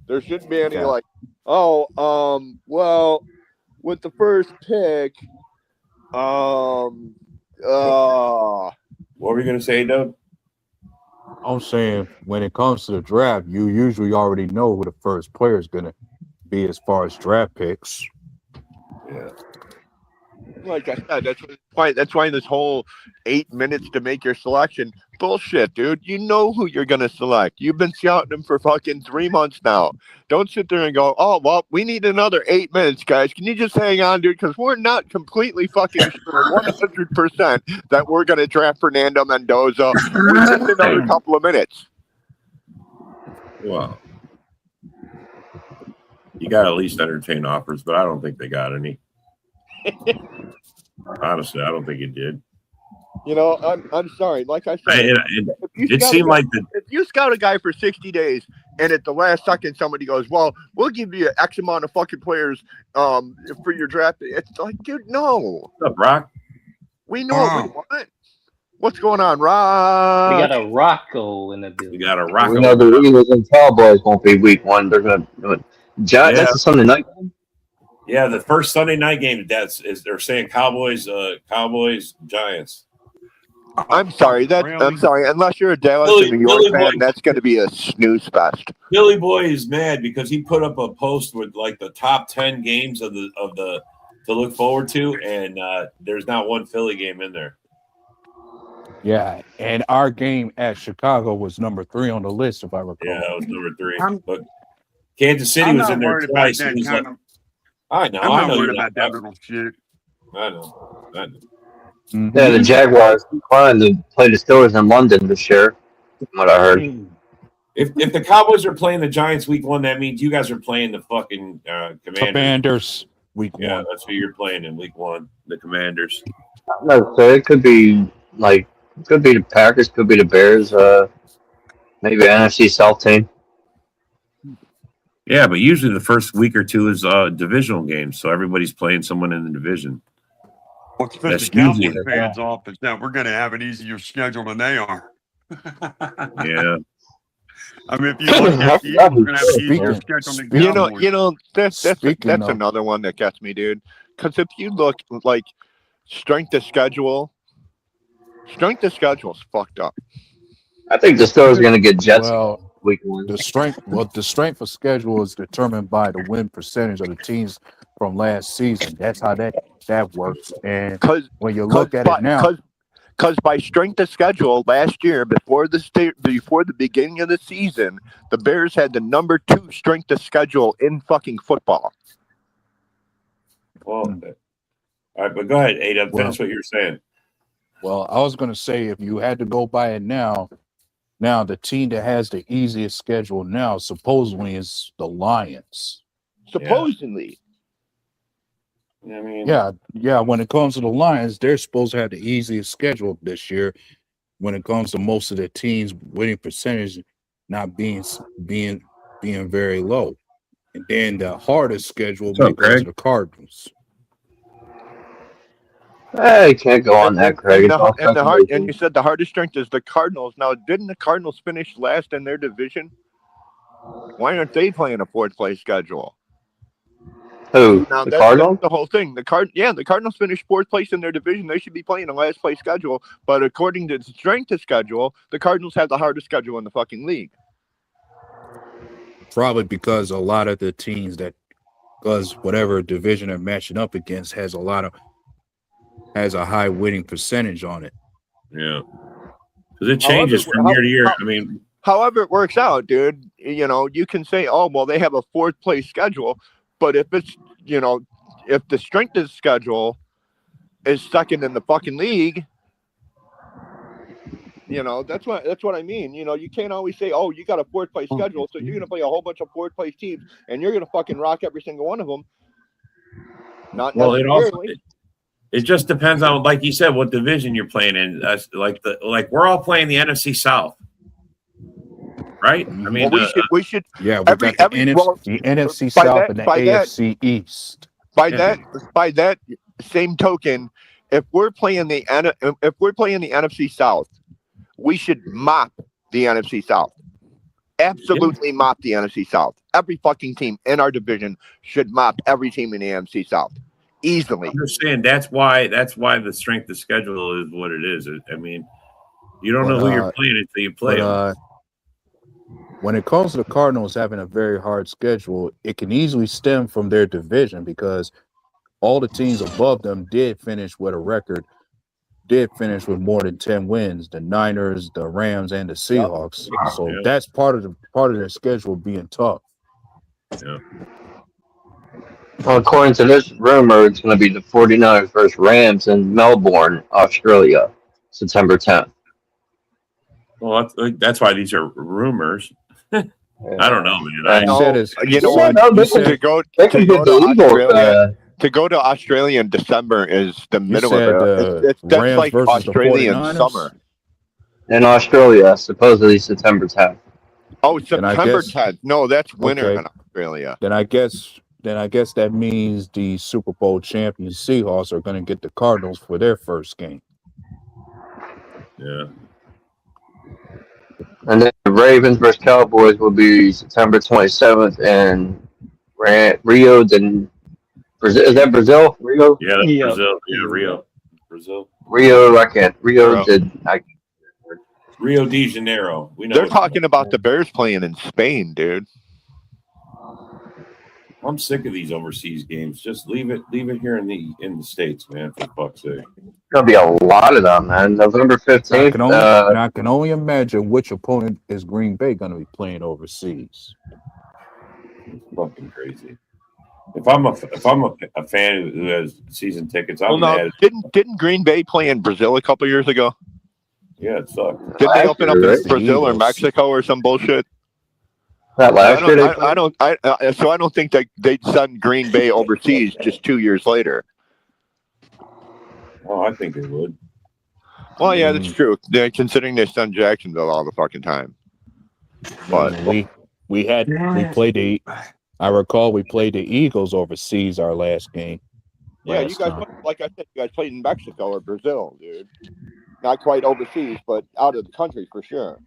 [SPEAKER 4] There shouldn't be any well, with the first pick,
[SPEAKER 3] what were you gonna say, Doug?
[SPEAKER 6] I'm saying when it comes to the draft, you usually already know who the first player is going to be as far as draft picks.
[SPEAKER 3] Yeah.
[SPEAKER 4] Like I said, that's why this whole 8 minutes to make your selection bullshit, dude. You know who you're gonna select. You've been scouting them for fucking 3 months now. Don't sit there and go, oh well, we need another 8 minutes, guys. Can you just hang on, dude? Because we're not completely fucking sure 100% that we're gonna draft Fernando Mendoza. We need another couple of minutes.
[SPEAKER 3] Well, you got to at least entertain offers, but I don't think they got any. Honestly, I don't think it did.
[SPEAKER 4] You know, I'm sorry. Like I said, if you scout a guy for 60 days and at the last second somebody goes, well, we'll give you X amount of fucking players for your draft. It's like, dude, no.
[SPEAKER 3] What's up, Rock?
[SPEAKER 4] We know what we want. What's going on, Rock?
[SPEAKER 7] We got a Rocco in the building.
[SPEAKER 3] We got a Rocco.
[SPEAKER 8] We know the Eagles and Cowboys won't be week 1. They're gonna that's a Sunday night game.
[SPEAKER 3] Yeah, the first Sunday night game. They're saying Cowboys, Giants.
[SPEAKER 4] I'm sorry. I'm sorry. Unless you're a Dallas or New York fan, that's going to be a snooze fest.
[SPEAKER 3] Billy Boy is mad because he put up a post with like the top 10 games of the to look forward to, and there's not one Philly game in there.
[SPEAKER 6] Yeah, and our game at Chicago was number 3 on the list, if I recall.
[SPEAKER 3] Yeah, that was number 3. But Kansas City was in there twice. I know.
[SPEAKER 9] I'm not worried about that little shit.
[SPEAKER 3] I know.
[SPEAKER 8] Mm-hmm. Yeah, the Jaguars declined to play the Steelers in London this year, from what I heard.
[SPEAKER 3] If the Cowboys are playing the Giants week 1, that means you guys are playing the fucking
[SPEAKER 6] Commanders week 1.
[SPEAKER 3] Yeah, that's who you're playing in week 1, the Commanders.
[SPEAKER 8] No, so it could be the Packers, could be the Bears, maybe an NFC South team.
[SPEAKER 3] Yeah, but usually the first week or 2 is divisional games, so everybody's playing someone in the division.
[SPEAKER 9] What's pissed the Cowboys fans off is that we're going to have an easier schedule than they are.
[SPEAKER 3] Yeah.
[SPEAKER 9] I mean, if you look at the Eagles, we're going to have an easier schedule than the Cowboys.
[SPEAKER 4] You know, that's another one that gets me, dude. Because if you look like strength of schedule is fucked up.
[SPEAKER 8] I think the Steelers are going to get Jets. Week 1.
[SPEAKER 6] The strength of schedule is determined by the win percentage of the teams from last season. That's how that works. And
[SPEAKER 4] Because
[SPEAKER 6] when you look at it now,
[SPEAKER 4] because by strength of schedule last year, before the beginning of the season, the Bears had the number 2 strength of schedule in fucking football.
[SPEAKER 3] Well, all right, but go ahead, Ada. Finish what you're saying.
[SPEAKER 6] Well, I was going to say, if you had to go by it now, the team that has the easiest schedule now supposedly is the Lions.
[SPEAKER 4] Supposedly.
[SPEAKER 3] I mean,
[SPEAKER 6] yeah. When it comes to the Lions, they're supposed to have the easiest schedule this year. When it comes to most of the teams' winning percentage not being very low, and then the hardest schedule when it comes to the Cardinals.
[SPEAKER 8] Hey, can't go on that, Craig.
[SPEAKER 4] And you said the hardest strength is the Cardinals. Now, didn't the Cardinals finish last in their division? Why aren't they playing a 4th place schedule?
[SPEAKER 8] Who?
[SPEAKER 4] Now,
[SPEAKER 8] the Cardinals?
[SPEAKER 4] That's the whole thing. The Cardinals finished 4th place in their division. They should be playing a last place schedule. But according to the strength of schedule, the Cardinals have the hardest schedule in the fucking league.
[SPEAKER 6] Probably because a lot of the teams because whatever division they're matching up against has a high winning percentage on it.
[SPEAKER 3] Yeah, because it changes from year to year. I mean,
[SPEAKER 4] however it works out, dude. You can say, oh well, they have a 4th place schedule, but if it's if the strength of schedule is second in the fucking league, that's what I mean. You can't always say, oh, you got a 4th place schedule, so you're gonna play a whole bunch of 4th place teams, and you're gonna fucking rock every single one of them. Not necessarily.
[SPEAKER 3] It just depends on, like you said, what division you're playing in. That's like we're all playing the NFC South, right? I mean,
[SPEAKER 4] we should.
[SPEAKER 6] Yeah, we got the NFC South and the AFC East.
[SPEAKER 4] By that same token, if we're playing the NFC South, we should mop the NFC South. Absolutely mop the NFC South. Every fucking team in our division should mop every team in the NFC South. Easily.
[SPEAKER 3] I'm just saying that's why the strength of schedule is what it is. I mean, you don't know who you're playing until you play them.
[SPEAKER 6] When it comes to the Cardinals having a very hard schedule, it can easily stem from their division because all the teams above them did finish with more than 10 wins. The Niners, the Rams, and the Seahawks. So that's part of their schedule being tough.
[SPEAKER 3] Yeah.
[SPEAKER 8] Well, according to this rumor, it's going to be the 49ers versus Rams in Melbourne, Australia, September 10th.
[SPEAKER 3] Well, that's why these are rumors. I don't know, man.
[SPEAKER 4] To go to Australia in December is the middle of that's like Australian summer.
[SPEAKER 8] In Australia, supposedly September 10th.
[SPEAKER 4] Oh, September 10th. No, that's winter in Australia.
[SPEAKER 6] Then I guess that means the Super Bowl champions Seahawks are going to get the Cardinals for their first game.
[SPEAKER 3] Yeah.
[SPEAKER 8] And then the Ravens versus Cowboys will be September 27th in Rio de Brazil. Is that Brazil? Rio?
[SPEAKER 3] Yeah, that's Brazil. Yeah, Rio. Brazil. Rio de Janeiro. We know
[SPEAKER 4] they're talking about the Bears playing in Spain, dude.
[SPEAKER 3] I'm sick of these overseas games. Just leave it here in the States, man, for fuck's sake.
[SPEAKER 8] Gonna be a lot of them, man. November 15th.
[SPEAKER 6] I can only imagine which opponent is Green Bay gonna be playing overseas.
[SPEAKER 3] It's fucking crazy. If I'm a fan who has season tickets, I'm mad.
[SPEAKER 4] Didn't Green Bay play in Brazil a couple years ago?
[SPEAKER 3] Yeah, it sucked.
[SPEAKER 4] Did they open up in Brazil or Mexico or some bullshit?
[SPEAKER 8] That last year,
[SPEAKER 4] I don't think that they'd send Green Bay overseas just 2 years later.
[SPEAKER 3] Oh, I think they would.
[SPEAKER 4] Well, yeah, that's true. Considering they send Jacksonville all the fucking time. But
[SPEAKER 6] we played I recall we played the Eagles overseas our last game.
[SPEAKER 4] Yeah, you guys, like I said, you guys played in Mexico or Brazil, dude. Not quite overseas, but out of the country for sure.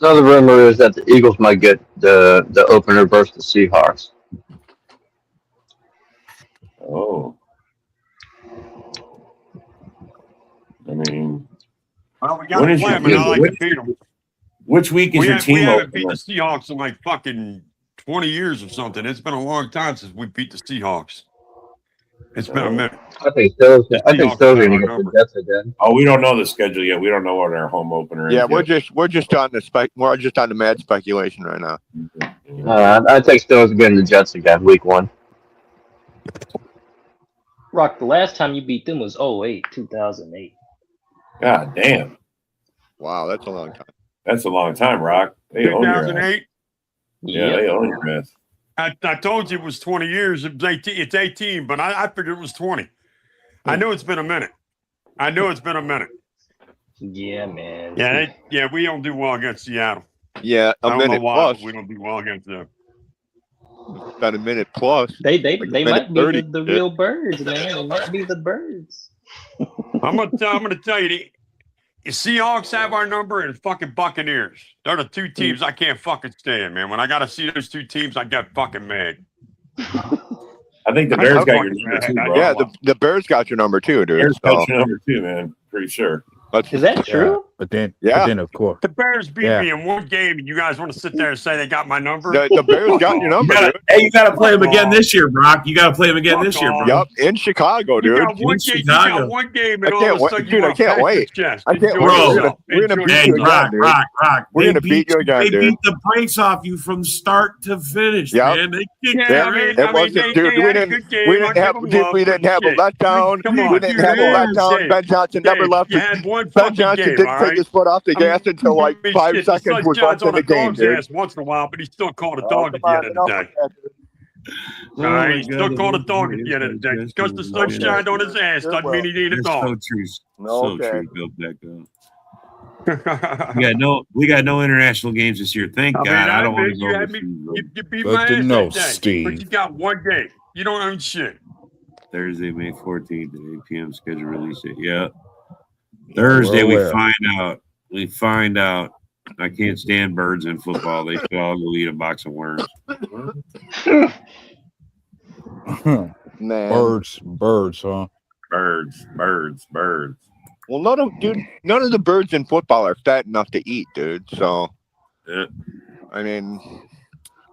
[SPEAKER 8] Another rumor is that the Eagles might get the opener versus the Seahawks.
[SPEAKER 3] Oh. I mean,
[SPEAKER 9] well, we got to play them, and I like to beat them.
[SPEAKER 3] Which week is your team?
[SPEAKER 9] We haven't beat the Seahawks in like fucking 20 years or something. It's been a long time since we beat the Seahawks. It's been a minute.
[SPEAKER 8] I think Steelers
[SPEAKER 9] The
[SPEAKER 8] are
[SPEAKER 9] Seahawks
[SPEAKER 8] going
[SPEAKER 9] have
[SPEAKER 8] to
[SPEAKER 9] our
[SPEAKER 8] get the
[SPEAKER 9] number.
[SPEAKER 8] Jets again.
[SPEAKER 3] Oh, we don't know the schedule yet. We don't know what our home opener is.
[SPEAKER 4] Yeah,
[SPEAKER 3] yet.
[SPEAKER 4] we're just on the mad speculation right now.
[SPEAKER 8] I take Steelers getting the Jets again, week 1.
[SPEAKER 7] Rock, the last time you beat them was 2008.
[SPEAKER 3] God damn.
[SPEAKER 4] Wow, that's a long time.
[SPEAKER 3] That's a long time, Rock. They own your ass.
[SPEAKER 9] 2008.
[SPEAKER 3] Yeah, they own your ass.
[SPEAKER 9] I told you it was 20 years. It was 18, it's 18, but I figured it was 20. I knew it's been a minute.
[SPEAKER 7] Yeah, man.
[SPEAKER 9] Yeah, we don't do well against Seattle.
[SPEAKER 4] Yeah,
[SPEAKER 9] I
[SPEAKER 4] a
[SPEAKER 9] don't know
[SPEAKER 4] minute
[SPEAKER 9] why,
[SPEAKER 4] plus.
[SPEAKER 9] but we don't do well against them.
[SPEAKER 4] About a minute plus.
[SPEAKER 7] They
[SPEAKER 4] Like a
[SPEAKER 7] might
[SPEAKER 4] minute
[SPEAKER 7] be
[SPEAKER 4] 30,
[SPEAKER 7] the real birds, man. They might be the birds.
[SPEAKER 9] I'm gonna tell you, the Seahawks have our number and fucking Buccaneers. They're the two teams I can't fucking stand, man. When I gotta see those two teams, I get fucking mad.
[SPEAKER 3] I think the Bears got your number too, bro.
[SPEAKER 4] Yeah, the Bears got your number too, dude.
[SPEAKER 3] Bears got your number too, man. Pretty sure.
[SPEAKER 7] Is that true?
[SPEAKER 6] But then, of course,
[SPEAKER 9] The Bears beat me in one game, and you guys want to sit there and say they got my number?
[SPEAKER 4] The Bears got your number.
[SPEAKER 3] You got to play them again this year, Brock. You got to play them again this year, bro.
[SPEAKER 4] Yep, in Chicago, dude.
[SPEAKER 9] You got one game, and all of a sudden
[SPEAKER 4] dude, I can't wait. I can't
[SPEAKER 3] Bro,
[SPEAKER 4] We're gonna beat
[SPEAKER 3] hey,
[SPEAKER 4] you again, dude.
[SPEAKER 3] Rock.
[SPEAKER 4] We're gonna beat you again,
[SPEAKER 3] They
[SPEAKER 4] dude.
[SPEAKER 3] beat the brakes off you from start to finish,
[SPEAKER 4] Yep.
[SPEAKER 3] man. They kicked
[SPEAKER 9] Yeah,
[SPEAKER 3] your ass.
[SPEAKER 4] We didn't have a letdown. We didn't have a letdown. Ben Johnson never left.
[SPEAKER 9] You had one
[SPEAKER 4] Ben
[SPEAKER 9] fucking
[SPEAKER 4] Johnson
[SPEAKER 9] game,
[SPEAKER 4] didn't
[SPEAKER 9] all
[SPEAKER 4] take
[SPEAKER 9] right?
[SPEAKER 4] his foot off the gas until like 5 seconds was left in the game, dude.
[SPEAKER 9] Ass once in a while, but he still called a
[SPEAKER 4] Oh,
[SPEAKER 9] dog at
[SPEAKER 4] come
[SPEAKER 9] the
[SPEAKER 4] on,
[SPEAKER 9] end of the day. All right, he still called a dog at the end of the day. Just because the sun shined on his ass doesn't mean he need a dog.
[SPEAKER 3] So true.
[SPEAKER 4] Okay.
[SPEAKER 3] So true. Go back up. We got no international games this year. Thank God. I don't want to go.
[SPEAKER 9] You beat
[SPEAKER 6] Good
[SPEAKER 9] my
[SPEAKER 6] to
[SPEAKER 9] ass
[SPEAKER 6] know,
[SPEAKER 9] that day,
[SPEAKER 6] Steve.
[SPEAKER 9] but you got one game. You don't own shit.
[SPEAKER 3] Thursday, May 14th at 8 p.m. schedule release date. Yeah. Thursday, we find out. I can't stand birds in football. They should all go eat a box of worms.
[SPEAKER 4] Man.
[SPEAKER 6] birds, huh?
[SPEAKER 3] Birds.
[SPEAKER 4] Well, none of the birds in football are fat enough to eat, dude. So,
[SPEAKER 3] Yeah.
[SPEAKER 4] I mean,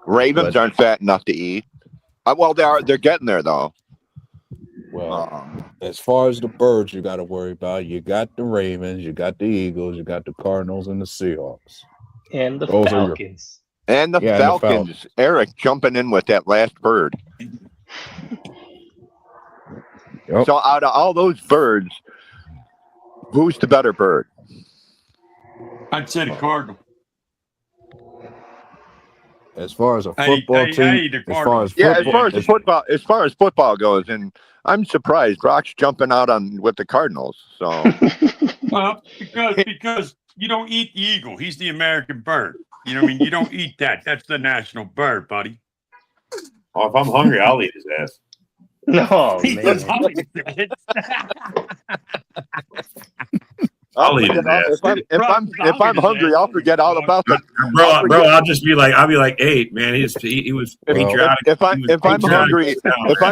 [SPEAKER 4] ravens aren't fat enough to eat. Well, they are. They're getting there though.
[SPEAKER 6] Well, as far as the birds, you got to worry about. You got the Ravens, you got the Eagles, you got the Cardinals, and the Seahawks,
[SPEAKER 7] And the
[SPEAKER 6] Those are
[SPEAKER 7] Falcons.
[SPEAKER 4] And the
[SPEAKER 6] Yeah, and the
[SPEAKER 4] Falcons.
[SPEAKER 6] Falcons.
[SPEAKER 4] Eric jumping in with that last bird.
[SPEAKER 6] Yep.
[SPEAKER 4] So, out of all those birds, who's the better bird?
[SPEAKER 9] I'd say the Cardinal.
[SPEAKER 6] As far as a
[SPEAKER 9] Hey,
[SPEAKER 6] football
[SPEAKER 9] hey,
[SPEAKER 6] team,
[SPEAKER 9] hey, the
[SPEAKER 6] as far as
[SPEAKER 4] Yeah,
[SPEAKER 6] football,
[SPEAKER 4] as far as football goes, and I'm surprised Brock's jumping out with the Cardinals. So,
[SPEAKER 9] Well, because you don't eat the eagle. He's the American bird. You know what I mean? You don't eat that. That's the national bird, buddy.
[SPEAKER 3] Oh, if I'm hungry, I'll eat his ass.
[SPEAKER 7] No,
[SPEAKER 9] Because
[SPEAKER 7] man.
[SPEAKER 3] I'll eat his ass.
[SPEAKER 4] if I'm hungry, I'll forget all about the
[SPEAKER 3] Bro, I'll just be like, hey, man, he was patriotic.
[SPEAKER 4] If I'm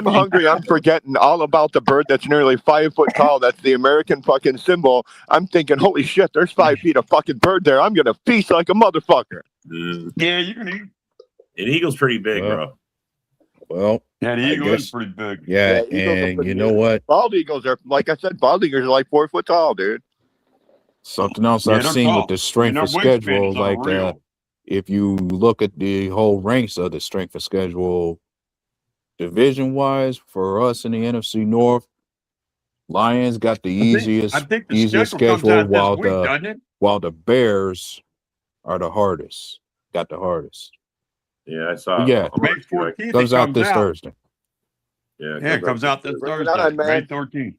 [SPEAKER 4] hungry, I'm forgetting all about the bird that's nearly 5 foot tall. That's the American fucking symbol. I'm thinking, holy shit, there's 5 feet of fucking bird there. I'm gonna feast like a motherfucker.
[SPEAKER 9] Yeah, you're gonna eat.
[SPEAKER 3] An eagle's pretty big, bro.
[SPEAKER 6] well,
[SPEAKER 9] Yeah, the
[SPEAKER 6] I
[SPEAKER 9] eagle
[SPEAKER 6] guess-
[SPEAKER 9] is pretty big.
[SPEAKER 6] yeah,
[SPEAKER 4] Eagles are
[SPEAKER 6] and
[SPEAKER 4] pretty
[SPEAKER 6] you know
[SPEAKER 4] big.
[SPEAKER 6] what?
[SPEAKER 4] Bald eagles are, like I said, bald eagles are like 4 foot tall, dude.
[SPEAKER 6] Something else
[SPEAKER 9] Yeah,
[SPEAKER 6] I've
[SPEAKER 9] they're
[SPEAKER 6] seen
[SPEAKER 9] tall.
[SPEAKER 6] with the strength
[SPEAKER 9] And their
[SPEAKER 6] of
[SPEAKER 9] wingspan
[SPEAKER 6] schedule,
[SPEAKER 9] is
[SPEAKER 6] like
[SPEAKER 9] unreal.
[SPEAKER 6] if you look at the whole ranks of the strength of schedule, division wise for us in the NFC North, Lions got the easiest
[SPEAKER 9] I think the
[SPEAKER 6] easiest
[SPEAKER 9] schedule comes
[SPEAKER 6] schedule,
[SPEAKER 9] out
[SPEAKER 6] while
[SPEAKER 9] this week, doesn't it?
[SPEAKER 6] the Bears are the hardest. Got the hardest.
[SPEAKER 3] Yeah, I saw.
[SPEAKER 6] Yeah.
[SPEAKER 9] May 14th
[SPEAKER 6] Comes
[SPEAKER 9] it
[SPEAKER 6] out this Thursday.
[SPEAKER 3] Yeah,
[SPEAKER 9] It comes out this
[SPEAKER 4] Bring it
[SPEAKER 9] Thursday,
[SPEAKER 4] on, man.
[SPEAKER 9] May 13th.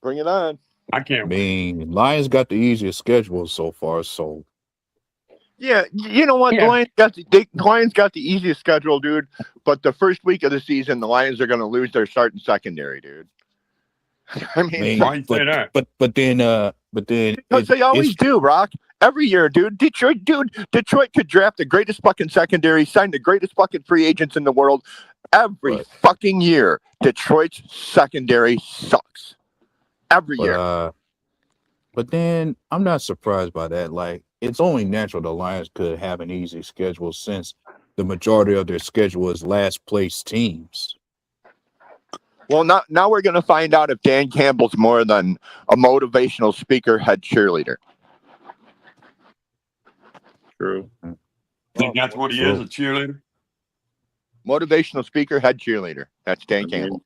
[SPEAKER 4] Bring it on.
[SPEAKER 9] I
[SPEAKER 6] I
[SPEAKER 9] can't wait.
[SPEAKER 6] mean, Lions got the easiest schedule so far, so
[SPEAKER 4] Yeah, you know what?
[SPEAKER 9] Yeah.
[SPEAKER 4] The Lions got the easiest schedule, dude. But the first week of the season, the Lions are going to lose their starting secondary, dude. I mean,
[SPEAKER 9] Why you say that?
[SPEAKER 6] but then
[SPEAKER 4] because they always do, Rock. Every year, dude. Detroit could draft the greatest fucking secondary, sign the greatest fucking free agents in the world. Every
[SPEAKER 6] Right.
[SPEAKER 4] fucking year, Detroit's secondary sucks. Every year.
[SPEAKER 6] But then I'm not surprised by that. Like, it's only natural the Lions could have an easy schedule since the majority of their schedule is last place teams.
[SPEAKER 4] Well, now we're going to find out if Dan Campbell's more than a motivational speaker, head cheerleader.
[SPEAKER 3] True.
[SPEAKER 9] I think that's what he is, a cheerleader.
[SPEAKER 4] Motivational speaker, head cheerleader. That's Dan Campbell.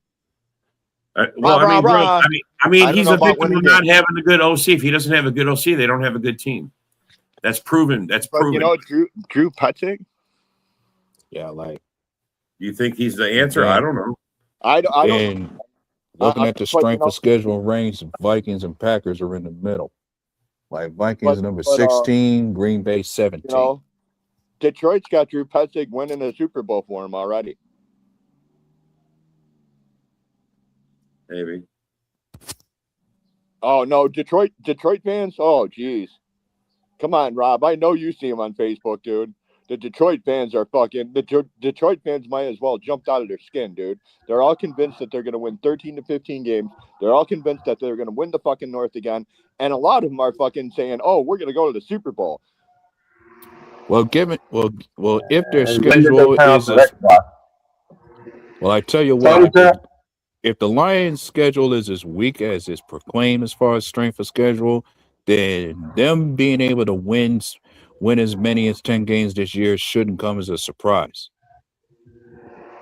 [SPEAKER 3] Well, I mean, he's a victim of not having a good OC. If he doesn't have a good OC, they don't have a good team. That's proven. That's proven.
[SPEAKER 4] You know, Drew Petzing?
[SPEAKER 6] Yeah, like.
[SPEAKER 3] You think he's the answer? I don't know.
[SPEAKER 4] I don't.
[SPEAKER 6] Looking at the strength of schedule range, Vikings and Packers are in the middle. Like Vikings number 16, Green Bay 17.
[SPEAKER 4] You know, Detroit's got Drew Petzing winning a Super Bowl for him already.
[SPEAKER 3] Maybe.
[SPEAKER 4] Oh no, Detroit fans. Oh geez, come on, Rob. I know you see him on Facebook, dude. The Detroit fans are fucking. The Detroit fans might as well jumped out of their skin, dude. They're all convinced that they're going to win 13 to 15 games. They're all convinced that they're going to win the fucking North again. And a lot of them are fucking saying, "Oh, we're going to go to the Super Bowl."
[SPEAKER 6] Well, if their schedule is, well, I tell you what, if the Lions' schedule is as weak as it's proclaimed as far as strength of schedule, then them being able to win as many as 10 games this year shouldn't come as a surprise.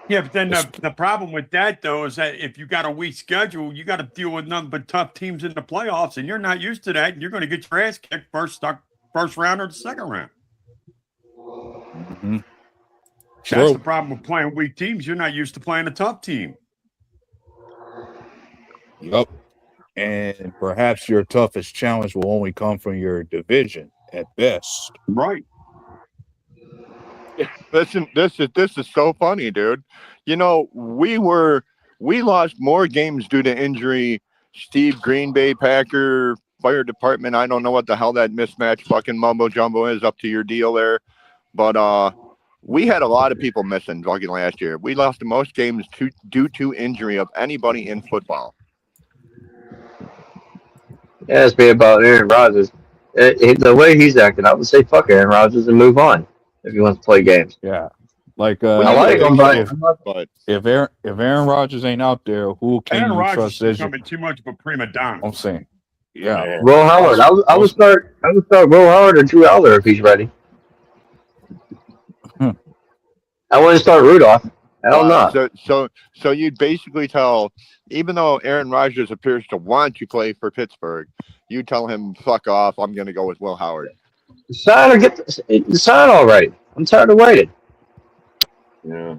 [SPEAKER 9] Yeah, but then the problem with that, though, is that if you got a weak schedule, you got to deal with nothing but tough teams in the playoffs, and you're not used to that, and you're going to get your ass kicked first round or the second round.
[SPEAKER 6] Mm-hmm.
[SPEAKER 9] That's the problem with playing weak teams. You're not used to playing a tough team.
[SPEAKER 6] Yep. And perhaps your toughest challenge will only come from your division at best.
[SPEAKER 9] Right.
[SPEAKER 4] Listen, this is so funny, dude. You know, we lost more games due to injury. Steve, Green Bay Packer, fire department. I don't know what the hell that mismatch fucking mumbo jumbo is. Up to your deal there. But we had a lot of people missing fucking last year. We lost the most games due to injury of anybody in football.
[SPEAKER 8] Yeah, it's be about Aaron Rodgers. The way he's acting, I would say fuck Aaron Rodgers and move on if he wants to play games.
[SPEAKER 6] Yeah, like
[SPEAKER 8] I like him, but
[SPEAKER 6] if Aaron Rodgers ain't out there, who can
[SPEAKER 9] Aaron
[SPEAKER 6] you
[SPEAKER 9] Rodgers
[SPEAKER 6] trust?
[SPEAKER 9] is becoming too much of a prima donna.
[SPEAKER 6] I'm saying, yeah.
[SPEAKER 8] Will Howard. I would start Will Howard or Drew Aller if he's ready. I wouldn't start Rudolph. Hell no.
[SPEAKER 4] So you'd basically tell, even though Aaron Rodgers appears to want to play for Pittsburgh, you tell him, fuck off, I'm going to go with Will Howard.
[SPEAKER 8] Sign or get the sign already. I'm tired of waiting.
[SPEAKER 3] Yeah.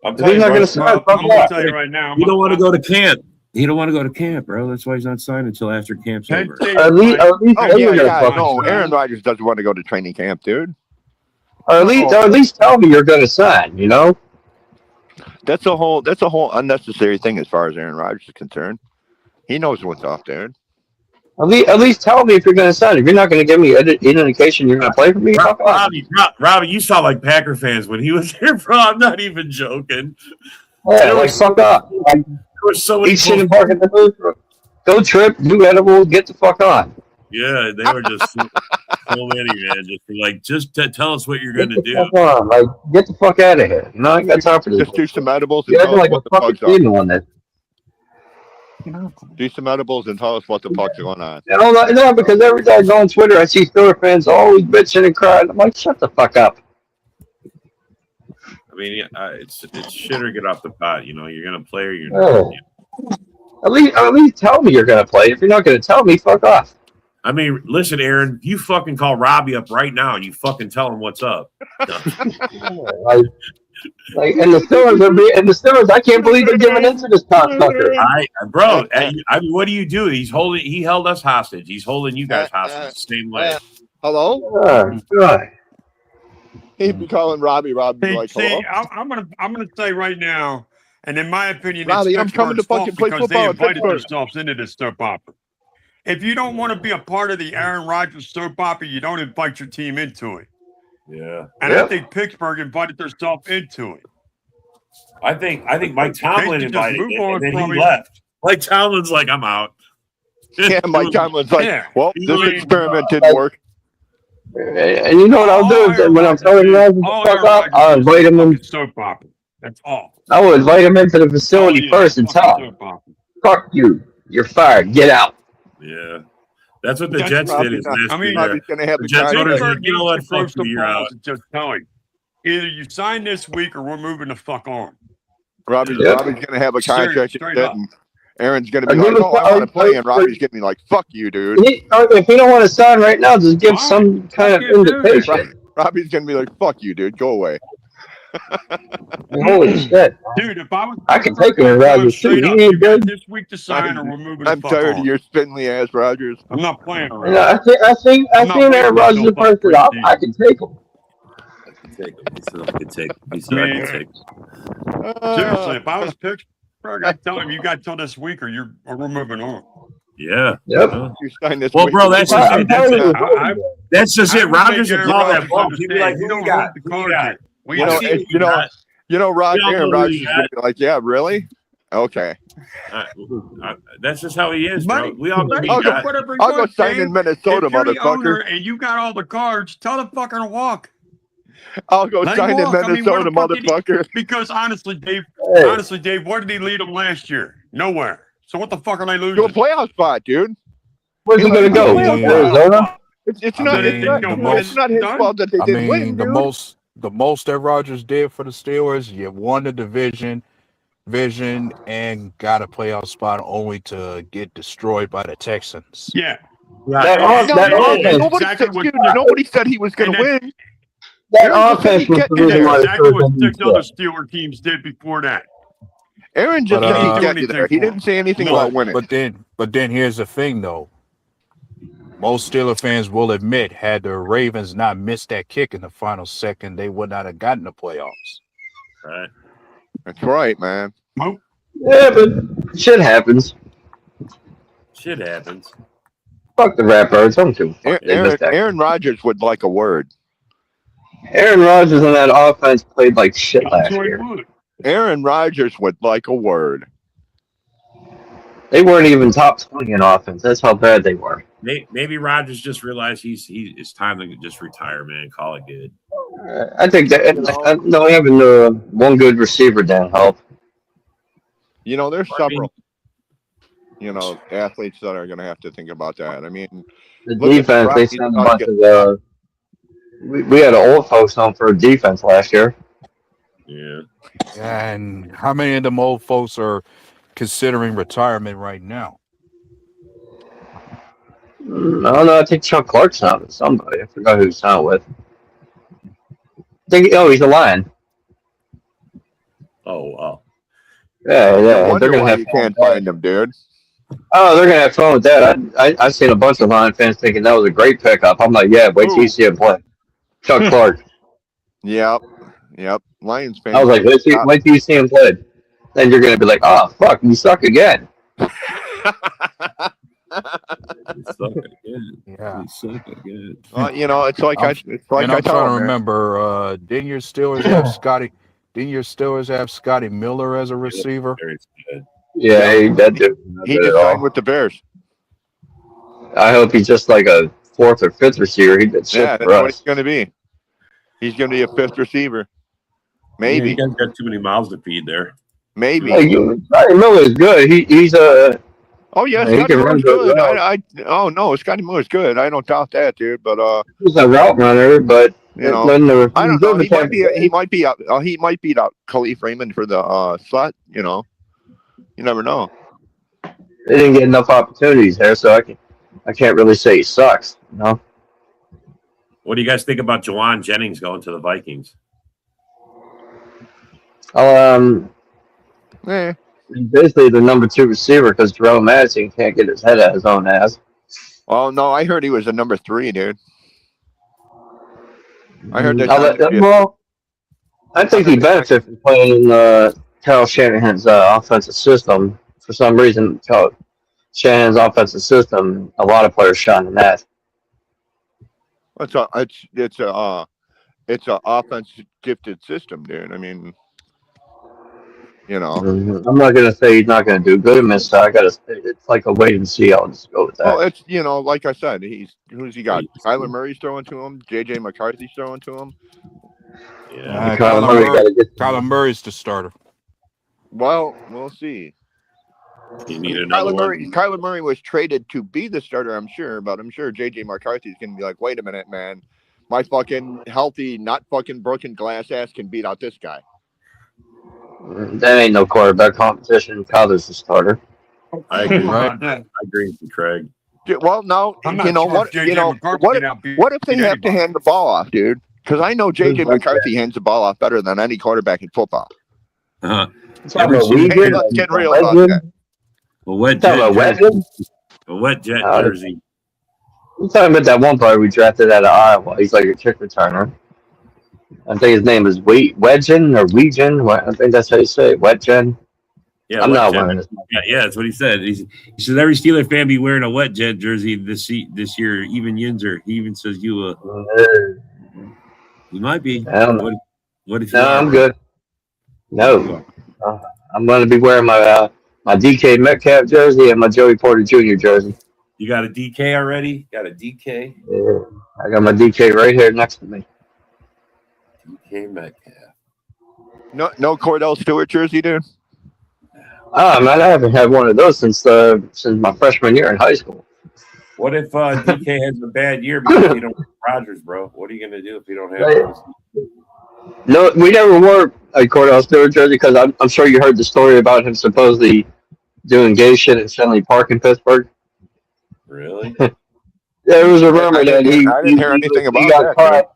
[SPEAKER 8] If he's not going to sign, fuck
[SPEAKER 9] I'm going to
[SPEAKER 8] off.
[SPEAKER 9] tell you right now.
[SPEAKER 3] You don't want to go to camp. He don't want to go to camp, bro. That's why he's not signed until after camp's over.
[SPEAKER 8] At least
[SPEAKER 4] Aaron Rodgers doesn't want to go to training camp, dude.
[SPEAKER 8] Or at least tell me you're going to sign, you know?
[SPEAKER 4] That's a whole unnecessary thing as far as Aaron Rodgers is concerned. He knows what's up there.
[SPEAKER 8] At least tell me if you're going to sign. If you're not going to give me any indication you're going to play for me,
[SPEAKER 3] Robbie, you saw like Packer fans when he was here, bro. I'm not even joking.
[SPEAKER 8] Yeah, like fuck up. Like,
[SPEAKER 3] there was so many
[SPEAKER 8] eat shit and bark at the booth. Go trip, do edible, get the fuck on.
[SPEAKER 3] Yeah, they were just so many, man. Just tell us what you're going to do.
[SPEAKER 8] Like, get the fuck out of here. You know, I ain't got time for this.
[SPEAKER 4] Just do some edibles and
[SPEAKER 8] You're
[SPEAKER 4] tell us
[SPEAKER 8] like
[SPEAKER 4] what
[SPEAKER 8] a
[SPEAKER 4] the
[SPEAKER 8] fucking
[SPEAKER 4] fuck's
[SPEAKER 8] female on this.
[SPEAKER 4] Do some edibles and tell us what the fuck's going on.
[SPEAKER 8] No, because every day I go on Twitter, I see Steelers fans always bitching and crying. I'm like, shut the fuck up.
[SPEAKER 3] I mean, it's shit or get off the pot. You know, you're going to play or you're not.
[SPEAKER 8] At least tell me you're going to play. If you're not going to tell me, fuck off.
[SPEAKER 3] I mean, listen, Aaron, you fucking call Robbie up right now and you fucking tell him what's up.
[SPEAKER 8] Like, and the Steelers, I can't believe they're giving into this cocksucker.
[SPEAKER 3] Bro, I mean, what do you do? He held us hostage. He's holding you guys hostage the same way.
[SPEAKER 4] Hello?
[SPEAKER 8] God.
[SPEAKER 4] He'd be calling Robbie.
[SPEAKER 9] Hey,
[SPEAKER 4] like,
[SPEAKER 9] see,
[SPEAKER 4] hello?
[SPEAKER 9] I'm gonna say right now, and in my opinion,
[SPEAKER 4] Robbie,
[SPEAKER 9] it's
[SPEAKER 4] I'm coming to fucking play
[SPEAKER 9] because
[SPEAKER 4] football
[SPEAKER 9] they
[SPEAKER 4] in
[SPEAKER 9] invited
[SPEAKER 4] Pittsburgh.
[SPEAKER 9] themselves into this soap opera. If you don't want to be a part of the Aaron Rodgers soap opera, you don't invite your team into it.
[SPEAKER 3] Yeah.
[SPEAKER 9] And I think Pittsburgh invited themselves into it.
[SPEAKER 3] I think Mike Tomlin invited
[SPEAKER 9] move
[SPEAKER 3] it,
[SPEAKER 9] on
[SPEAKER 3] and then
[SPEAKER 9] from
[SPEAKER 3] he
[SPEAKER 9] it.
[SPEAKER 3] left. Mike Tomlin's like, I'm out.
[SPEAKER 4] Yeah, Mike Tomlin's like,
[SPEAKER 9] Yeah.
[SPEAKER 4] well, this experiment didn't work.
[SPEAKER 8] And you know what I'll do is that when I'm telling Rodgers to fuck off, I'll invite him in.
[SPEAKER 9] Soap opera. That's all.
[SPEAKER 8] I will invite him into the facility first and tell him,
[SPEAKER 9] Soap opera.
[SPEAKER 8] "Fuck you, you're fired. Get out."
[SPEAKER 3] Yeah. That's what the
[SPEAKER 9] That's
[SPEAKER 3] Jets did
[SPEAKER 4] Robbie's
[SPEAKER 3] last year.
[SPEAKER 4] Robbie's gonna have
[SPEAKER 3] The
[SPEAKER 4] the
[SPEAKER 3] Jets owners
[SPEAKER 4] contract.
[SPEAKER 3] said, you know what, fuck you, you're out.
[SPEAKER 9] Just tell him. Either you sign this week or we're moving the fuck on.
[SPEAKER 4] Robbie's gonna have a contract, and Aaron's gonna be like, "Oh, I want to play," and Robbie's gonna be like, "Fuck you, dude."
[SPEAKER 8] If you don't want to sign right now, just give some kind of indication.
[SPEAKER 4] Robbie's gonna be like, "Fuck you, dude. Go away."
[SPEAKER 8] Holy shit,
[SPEAKER 9] dude! If
[SPEAKER 8] I can take him in Rodgers too.
[SPEAKER 9] You got this week to sign, or we're moving.
[SPEAKER 4] I'm tired of your spindly ass, Rodgers.
[SPEAKER 9] I'm not playing around.
[SPEAKER 8] I think Aaron Rodgers is person off. I can take him.
[SPEAKER 9] Seriously, if I was Pittsburgh, I'd tell him you got till this week, or we're moving on.
[SPEAKER 3] Yeah.
[SPEAKER 8] Yep.
[SPEAKER 4] You sign this.
[SPEAKER 3] Well, bro, that's just it.
[SPEAKER 9] That's
[SPEAKER 3] just it. Rodgers will call that bump. He'd be like,
[SPEAKER 9] "You don't
[SPEAKER 3] got
[SPEAKER 9] the card.
[SPEAKER 4] Aaron Rodgers is gonna be like, "Yeah, really? Okay."
[SPEAKER 3] That's just how he is, bro.
[SPEAKER 9] Buddy,
[SPEAKER 3] We all
[SPEAKER 4] I'll go sign in Minnesota, motherfucker.
[SPEAKER 9] And you got all the cards. Tell the fucker to walk.
[SPEAKER 4] I'll go sign in Minnesota, motherfucker.
[SPEAKER 9] Because honestly, Dave, where did he lead them last year? Nowhere. So what the fuck are they losing?
[SPEAKER 4] To a playoff spot, dude.
[SPEAKER 8] Where's he gonna go? Arizona?
[SPEAKER 4] It's not his fault that they didn't win, dude.
[SPEAKER 6] The most that Rodgers did for the Steelers, you won the division, and got a playoff spot only to get destroyed by the Texans.
[SPEAKER 9] Yeah.
[SPEAKER 4] Nobody said he was going to win.
[SPEAKER 8] That offense was the reason why
[SPEAKER 9] exactly what 6 other Steeler teams did before that.
[SPEAKER 4] Aaron just didn't get you there. He didn't say anything about winning.
[SPEAKER 6] But then here's the thing, though. Most Steeler fans will admit, had the Ravens not missed that kick in the final second, they would not have gotten the playoffs.
[SPEAKER 3] Right.
[SPEAKER 4] That's right, man.
[SPEAKER 8] Yeah, but shit happens.
[SPEAKER 3] Shit happens.
[SPEAKER 8] Fuck the Ratbirds. I'm too.
[SPEAKER 4] Aaron Rodgers would like a word.
[SPEAKER 8] Aaron Rodgers on that offense played like shit last year.
[SPEAKER 4] Aaron Rodgers would like a word.
[SPEAKER 8] They weren't even top 20 in offense. That's how bad they were.
[SPEAKER 3] Maybe Rodgers just realized it's time to just retire, man. Call it good.
[SPEAKER 8] I think that no, having one good receiver didn't help.
[SPEAKER 4] You know, there's several, athletes that are going to have to think about that. I mean,
[SPEAKER 8] the defense, they sent a bunch of. We had an old folks home for defense last year.
[SPEAKER 3] Yeah.
[SPEAKER 6] And how many of them old folks are considering retirement right now?
[SPEAKER 8] I don't know. I think Chuck Clark signed with somebody. I forgot who he signed with. He's a Lion.
[SPEAKER 3] Oh, wow.
[SPEAKER 8] Yeah.
[SPEAKER 4] They're gonna have. You can't find them, dude.
[SPEAKER 8] Oh, they're gonna have fun with that. I've seen a bunch of Lion fans thinking that was a great pickup. I'm like, yeah, wait till you see him play. Chuck Clark.
[SPEAKER 4] Yep. Lions fans.
[SPEAKER 8] I was like, wait till you see him play. Then you're gonna be like, oh fuck, you suck again.
[SPEAKER 3] You suck again.
[SPEAKER 6] Yeah.
[SPEAKER 3] You suck again.
[SPEAKER 4] It's like I'm
[SPEAKER 6] trying to remember. Didn't your Steelers have Scotty? Didn't your Steelers have Scotty Miller as a receiver?
[SPEAKER 8] Yeah, he
[SPEAKER 4] just signed with the Bears.
[SPEAKER 8] I hope he's just like a 4th or 5th receiver. He did shit
[SPEAKER 4] that's
[SPEAKER 8] for us.
[SPEAKER 4] what he's going to be. He's going to be a 5th receiver. Maybe.
[SPEAKER 3] You guys got too many mouths to feed there.
[SPEAKER 4] Maybe.
[SPEAKER 8] Scotty Miller is good. He's a.
[SPEAKER 4] Oh yeah, Scotty Miller's good. No, Scotty Miller's good. I don't doubt that, dude. But
[SPEAKER 8] he's a route runner, but
[SPEAKER 4] I don't know. He might be out Khalif Raymond for the slot. You never know.
[SPEAKER 8] They didn't get enough opportunities there, so I can't really say he sucks.
[SPEAKER 3] What do you guys think about Jawan Jennings going to the Vikings?
[SPEAKER 8] Basically the number 2 receiver because Jerome Madison can't get his head out his own ass.
[SPEAKER 4] Oh no, I heard he was a number 3, dude. I heard that.
[SPEAKER 8] I think he benefits from playing in Kyle Shanahan's offensive system. For some reason, Kyle Shanahan's offensive system, a lot of players shine in that.
[SPEAKER 4] It's a offensive gifted system, dude. I mean, You know.
[SPEAKER 8] I'm not gonna say he's not gonna do good in Minnesota. It's like a wait and see. I'll just go with
[SPEAKER 4] Well,
[SPEAKER 8] that.
[SPEAKER 4] it's like I said, who's he got? Kyler Murray's throwing to him. JJ McCarthy's throwing to him.
[SPEAKER 3] Yeah.
[SPEAKER 6] Kyler Murray's the starter.
[SPEAKER 4] Well, we'll see.
[SPEAKER 3] You need another one.
[SPEAKER 4] Kyler Murray was traded to be the starter, I'm sure, but I'm sure JJ McCarthy's gonna be like, wait a minute, man. My fucking healthy, not fucking broken glass ass can beat out this guy.
[SPEAKER 8] That ain't no quarterback competition. Kyler's the starter.
[SPEAKER 3] I agree.
[SPEAKER 9] Right.
[SPEAKER 3] I agree with you, Craig.
[SPEAKER 4] Well, no,
[SPEAKER 9] I'm not sure
[SPEAKER 4] what?
[SPEAKER 9] if JJ McCarthy can outbeat
[SPEAKER 4] What if they have to
[SPEAKER 9] anybody.
[SPEAKER 4] hand the ball off, dude? Because I know JJ McCarthy hands the ball off better than any quarterback in football.
[SPEAKER 3] Uh-huh.
[SPEAKER 8] Ever seen
[SPEAKER 4] Hey, let's get real about that.
[SPEAKER 3] A wet jet jersey. A wet jet jersey.
[SPEAKER 8] I'm talking about that one player we drafted out of Iowa. He's like a kick returner. I think his name is Wedgen or Weegen. I think that's how you say it. Wedgen.
[SPEAKER 3] Yeah,
[SPEAKER 8] I'm not
[SPEAKER 3] jet.
[SPEAKER 8] wearing this.
[SPEAKER 3] Yeah, that's what he said. He says every Steeler fan be wearing a wet jet jersey this year. Even Yinzer. He even says you might be.
[SPEAKER 8] I don't know.
[SPEAKER 3] What if you
[SPEAKER 8] No,
[SPEAKER 3] are?
[SPEAKER 8] I'm good. No, I'm going to be wearing my DK Metcalf jersey and my Joey Porter Jr. jersey.
[SPEAKER 3] You got a DK already? Got a DK?
[SPEAKER 8] Yeah, I got my DK right here next to me.
[SPEAKER 3] DK Metcalf.
[SPEAKER 4] No Cordell Stewart jersey, dude.
[SPEAKER 8] Oh man, I haven't had one of those since my freshman year in high school.
[SPEAKER 3] What if DK has a bad year because you don't have Rodgers, bro? What are you going to do if you don't have him?
[SPEAKER 8] No, we never wore a Cordell Stewart jersey because I'm sure you heard the story about him supposedly doing gay shit at Shenley Park in Pittsburgh.
[SPEAKER 3] Really?
[SPEAKER 8] There was a rumor that
[SPEAKER 4] I didn't hear anything about that.
[SPEAKER 8] Caught.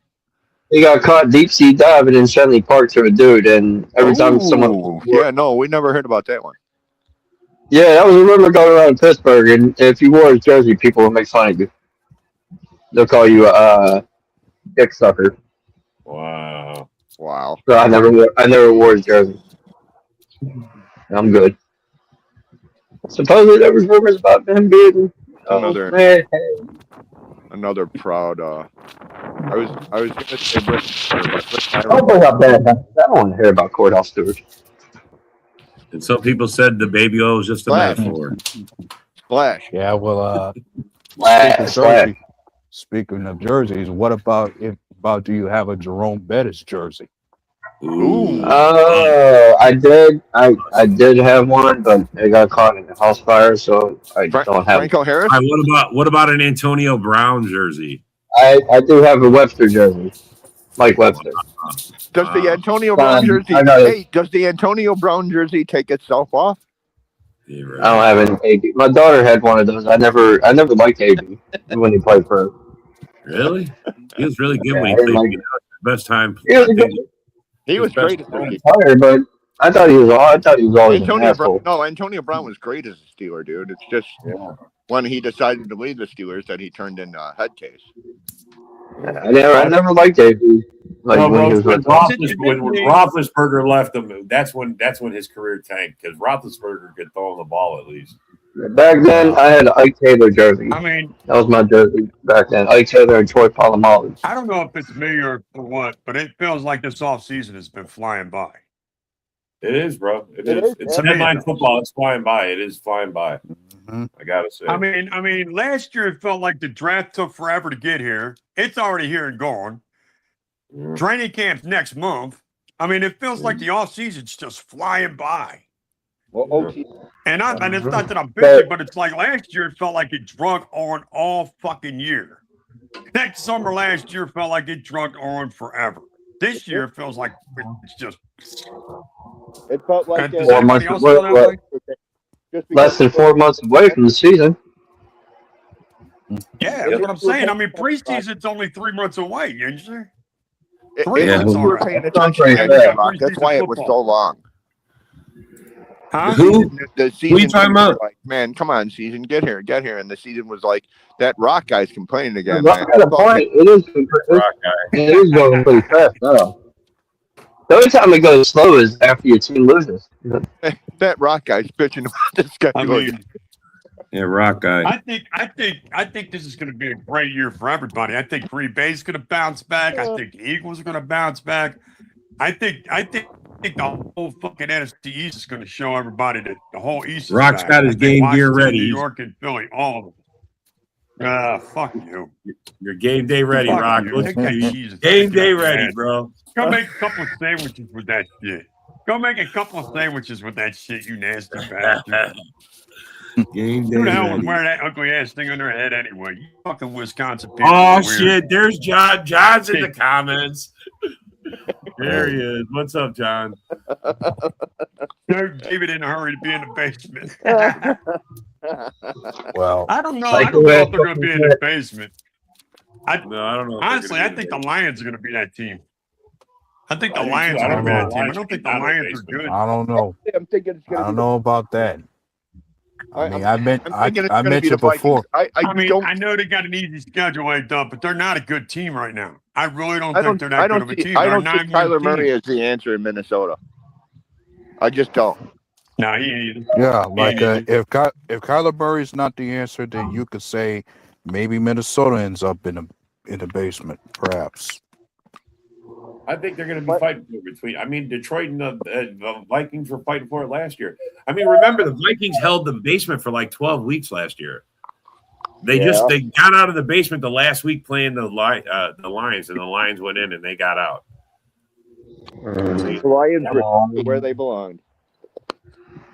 [SPEAKER 8] He got caught deep sea diving in Shenley Park to a dude, and every time someone
[SPEAKER 4] we never heard about that one.
[SPEAKER 8] Yeah, that was a rumor going around in Pittsburgh, and if you wore his jersey, people would make fun of you. They'll call you a dick sucker.
[SPEAKER 3] Wow.
[SPEAKER 8] So I never wore his jersey. I'm good. Supposedly there was rumors about him being
[SPEAKER 4] another proud. I was gonna say
[SPEAKER 8] don't bring up that. I don't want to hear about Cordell Stewart.
[SPEAKER 3] And some people said the baby oil was just a metaphor.
[SPEAKER 4] Splash.
[SPEAKER 6] Yeah, well,
[SPEAKER 8] Splash.
[SPEAKER 6] Speaking of jerseys, what about do you have a Jerome Bettis jersey?
[SPEAKER 3] Ooh.
[SPEAKER 8] I did. I did have one, but it got caught in a house fire, so I don't have.
[SPEAKER 4] Franco Harris.
[SPEAKER 3] All right, what about an Antonio Brown jersey?
[SPEAKER 8] I do have a Webster jersey, Mike Webster.
[SPEAKER 4] Does the Antonio Brown jersey? Does the Antonio Brown jersey take itself off?
[SPEAKER 3] Yeah, right.
[SPEAKER 8] I don't have an AB. My daughter had one of those. I never liked AB when he played for.
[SPEAKER 3] Really? He was really good when he played. Like, best time.
[SPEAKER 4] He was great as a
[SPEAKER 8] Steeler, but I thought he was always an asshole.
[SPEAKER 4] Antonio Brown was great as a Steeler, dude. It's just when he decided to leave the Steelers that he turned in a head case.
[SPEAKER 8] I never liked AB. Like
[SPEAKER 3] when Roethlisberger left him, that's when his career tanked because Roethlisberger could throw him the ball at least.
[SPEAKER 8] Back then, I had an Ike Taylor jersey.
[SPEAKER 9] I mean,
[SPEAKER 8] that was my jersey back then. Ike Taylor and Troy Polamalu.
[SPEAKER 9] I don't know if it's me or what, but it feels like this offseason has been flying by.
[SPEAKER 3] It is, bro. It is. It's deadline football. It's flying by. It is flying by.
[SPEAKER 6] Mm-hmm.
[SPEAKER 3] I gotta say.
[SPEAKER 9] I mean, last year it felt like the draft took forever to get here. It's already here and gone. Training camp's next month. I mean, it feels like the offseason's just flying by.
[SPEAKER 4] Well,
[SPEAKER 9] and it's not that I'm busy, but it's like last year it felt like it drug on all fucking year. Next summer last year felt like it drug on forever. This year it feels like it's just.
[SPEAKER 4] It felt like
[SPEAKER 8] less than 4 months away from the season.
[SPEAKER 9] Yeah, that's what I'm saying. I mean, preseason's only 3 months away, you see?
[SPEAKER 4] You were paying attention. That's why it was so long.
[SPEAKER 9] Huh?
[SPEAKER 4] The season,
[SPEAKER 3] who are you talking about?
[SPEAKER 4] Like, man, come on, season, get here. And the season was like, that Rock guy's complaining again.
[SPEAKER 8] Rock got a point. It is going pretty fast now. The only time it goes slow is after your team loses.
[SPEAKER 4] That Rock guy's bitching about this guy.
[SPEAKER 9] I mean,
[SPEAKER 3] yeah, Rock guy.
[SPEAKER 9] I think this is going to be a great year for everybody. I think Green Bay's going to bounce back. I think the Eagles are going to bounce back. I think think the whole fucking NFC East is going to show everybody that the whole East is
[SPEAKER 3] Rock's
[SPEAKER 9] back.
[SPEAKER 3] got his
[SPEAKER 9] I think
[SPEAKER 3] game gear
[SPEAKER 9] Washington,
[SPEAKER 3] ready.
[SPEAKER 9] New York, and Philly, all of them. Fuck you.
[SPEAKER 3] Your game day ready,
[SPEAKER 9] Fuck
[SPEAKER 3] Rock.
[SPEAKER 9] you. Take that cheese and
[SPEAKER 3] Game
[SPEAKER 9] stick it
[SPEAKER 3] day
[SPEAKER 9] up your
[SPEAKER 3] ready,
[SPEAKER 9] ass.
[SPEAKER 3] bro.
[SPEAKER 9] Go make a couple of sandwiches with that shit. Go make a couple of sandwiches with that shit, you nasty bastard.
[SPEAKER 3] Game day
[SPEAKER 9] Who the hell would
[SPEAKER 3] ready.
[SPEAKER 9] wear that ugly ass thing on their head anyway? You fucking Wisconsin people.
[SPEAKER 3] Oh
[SPEAKER 9] are weird.
[SPEAKER 3] shit! There's John. John's in the comments. There he is. What's up, John?
[SPEAKER 9] David in a hurry to be in the basement.
[SPEAKER 6] Well,
[SPEAKER 9] I don't know. I don't know if they're going to be in the basement.
[SPEAKER 3] No, I don't know.
[SPEAKER 9] Honestly, I think the Lions are going to be that team. I think the
[SPEAKER 3] do
[SPEAKER 9] Lions
[SPEAKER 3] too.
[SPEAKER 9] are
[SPEAKER 3] I
[SPEAKER 9] going to be
[SPEAKER 3] don't
[SPEAKER 9] that
[SPEAKER 3] know.
[SPEAKER 9] team. I don't think the Lions are good.
[SPEAKER 6] I don't know.
[SPEAKER 4] I'm thinking it's
[SPEAKER 6] I
[SPEAKER 4] going to
[SPEAKER 6] don't
[SPEAKER 4] be.
[SPEAKER 6] know about that. I mean, I
[SPEAKER 4] thinking it's
[SPEAKER 6] mentioned
[SPEAKER 4] gonna be the
[SPEAKER 6] before.
[SPEAKER 4] Vikings.
[SPEAKER 9] I mean,
[SPEAKER 4] don't.
[SPEAKER 9] I know they got an easy schedule, but they're not a good team right now. I really don't
[SPEAKER 4] I
[SPEAKER 9] think
[SPEAKER 4] don't.
[SPEAKER 9] they're
[SPEAKER 4] I
[SPEAKER 9] that good of
[SPEAKER 4] don't
[SPEAKER 9] a
[SPEAKER 4] see.
[SPEAKER 9] team.
[SPEAKER 4] I
[SPEAKER 9] They're a
[SPEAKER 4] don't see
[SPEAKER 9] 9-win
[SPEAKER 4] Kyler
[SPEAKER 9] team.
[SPEAKER 4] Murray as the answer in Minnesota. I just don't.
[SPEAKER 9] No, he ain't either.
[SPEAKER 6] Yeah, like
[SPEAKER 9] Yeah.
[SPEAKER 6] if Kyler Murray is not the answer, then you could say maybe Minnesota ends up in the basement, perhaps.
[SPEAKER 3] I think they're going to be fighting for it between. I mean, Detroit and the Vikings were fighting for it last year. I mean, remember the Vikings held the basement for like 12 weeks last year. They got out of the basement the last week playing the Lions, and the Lions went in and they got out.
[SPEAKER 4] The Lions were where they belonged.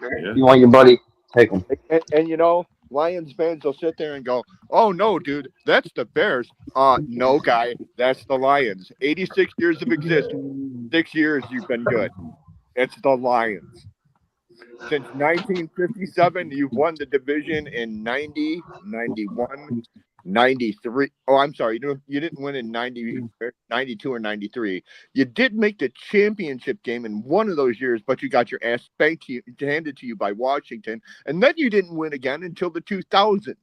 [SPEAKER 3] Yeah.
[SPEAKER 8] You want your buddy? Take him.
[SPEAKER 4] And you know, Lions fans will sit there and go, "Oh no, dude, that's the Bears." No, guy, that's the Lions. 86 years of existence. 6 years you've been good. It's the Lions. Since 1957, you've won the division in 90, 91, 93. Oh, I'm sorry. You didn't win in 90, 92 or 93. You did make the championship game in one of those years, but you got your ass spanked handed to you by Washington. And then you didn't win again until the 2000s.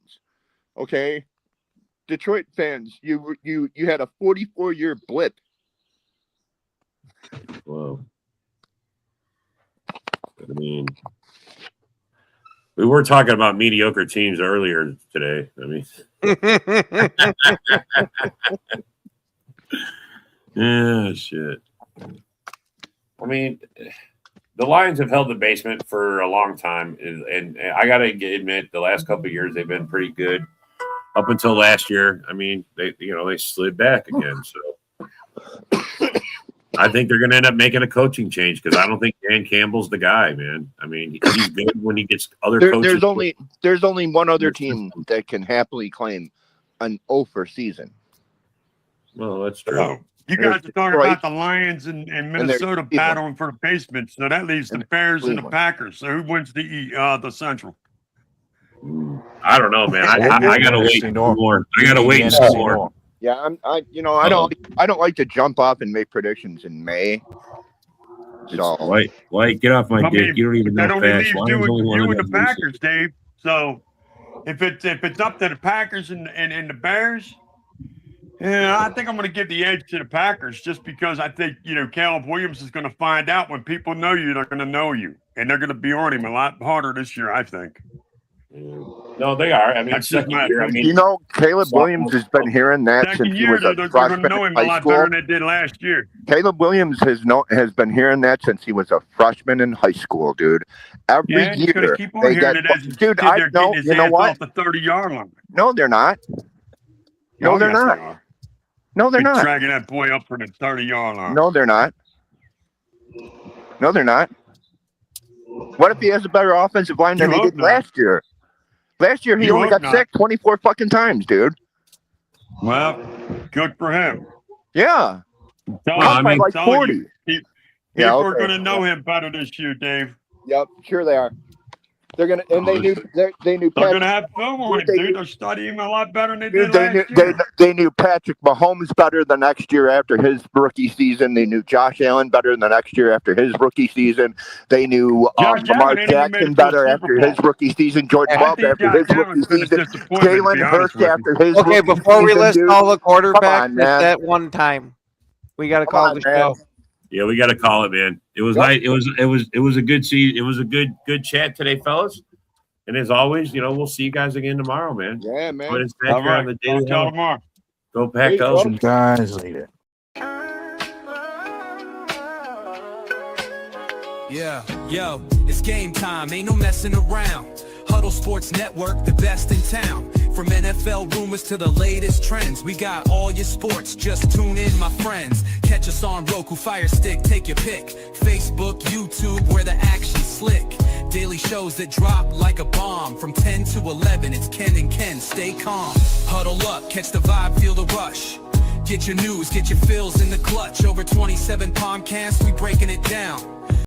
[SPEAKER 4] Okay? Detroit fans, you had a 44-year blip.
[SPEAKER 3] Wow. I mean, we were talking about mediocre teams earlier today. I mean, yeah, shit. I mean, the Lions have held the basement for a long time, and I gotta admit, the last couple of years they've been pretty good. Up until last year, I mean, they slid back again. So I think they're going to end up making a coaching change because I don't think Dan Campbell's the guy, man. I mean, he's good when he gets other coaches.
[SPEAKER 4] There's only one other team that can happily claim an 0 season.
[SPEAKER 3] Well, that's true.
[SPEAKER 9] Oh, you guys are talking about the Lions and Minnesota battling for the basement, so that leaves the Bears and the Packers. So who wins the Central?
[SPEAKER 3] I don't know, man. I gotta wait more. I gotta wait and see more.
[SPEAKER 4] Yeah, I don't like to jump off and make predictions in May. So
[SPEAKER 3] White, get off my dick. You don't even know
[SPEAKER 9] that only
[SPEAKER 3] fast.
[SPEAKER 9] leaves you and the Packers, Dave. So if it's up to the Packers and the Bears, yeah, I think I'm going to give the edge to the Packers just because I think Caleb Williams is going to find out when people know you, they're going to know you, and they're going to be on him a lot harder this year, I think.
[SPEAKER 3] No, they are. I mean, second year. I mean,
[SPEAKER 4] Caleb Williams has been hearing that since he was a freshman in high school.
[SPEAKER 9] Than they did last year.
[SPEAKER 4] Caleb Williams has been hearing that since he was a freshman in high school, dude. Every year,
[SPEAKER 9] keep on hearing it as
[SPEAKER 4] dude. I know. You know what?
[SPEAKER 9] Off the 30-yard line.
[SPEAKER 4] No, they're not. No, they're not. No, they're not.
[SPEAKER 9] Dragging that boy up for the 30-yard line.
[SPEAKER 4] No, they're not. No, they're not. What if he has a better offensive line than he did last year? Last year, he only got sacked 24 fucking times, dude.
[SPEAKER 9] Well, good for him.
[SPEAKER 4] Yeah.
[SPEAKER 9] Like
[SPEAKER 4] 40.
[SPEAKER 9] People are going to know him better this year, Dave.
[SPEAKER 4] Yep, sure they are. They're gonna, and they knew.
[SPEAKER 9] They're going to have film on him, dude. They're studying him a lot better than they did last
[SPEAKER 4] year. They knew Patrick Mahomes better the next year after his rookie season. They knew Josh Allen better the next year after his rookie season. They knew Lamar Jackson better after his rookie season. Jordan Love after his rookie season. Jalen Hurts after his rookie season.
[SPEAKER 5] Okay, before we list all the quarterbacks that one time, we got to call the show.
[SPEAKER 3] Yeah, we got to call it, man. It was nice. It was a good season. It was a good chat today, fellas. And as always, we'll see you guys again tomorrow, man.
[SPEAKER 4] Yeah, man.
[SPEAKER 3] All right. On the Daily Huddle.
[SPEAKER 9] Tomorrow.
[SPEAKER 3] Go Pack those
[SPEAKER 6] guys later.
[SPEAKER 1] Yeah, yo, it's game time, ain't no messing around. Huddle Sports Network, the best in town. From NFL rumors to the latest trends, we got all your sports, just tune in, my friends. Catch us on Roku, Fire Stick, take your pick. Facebook, YouTube, where the action's slick. Daily shows that drop like a bomb. From 10 to 11, it's Ken and Ken, stay calm. Huddle up, catch the vibe, feel the rush. Get your news, get your fills in the clutch. Over 27 podcasts, we breaking it down.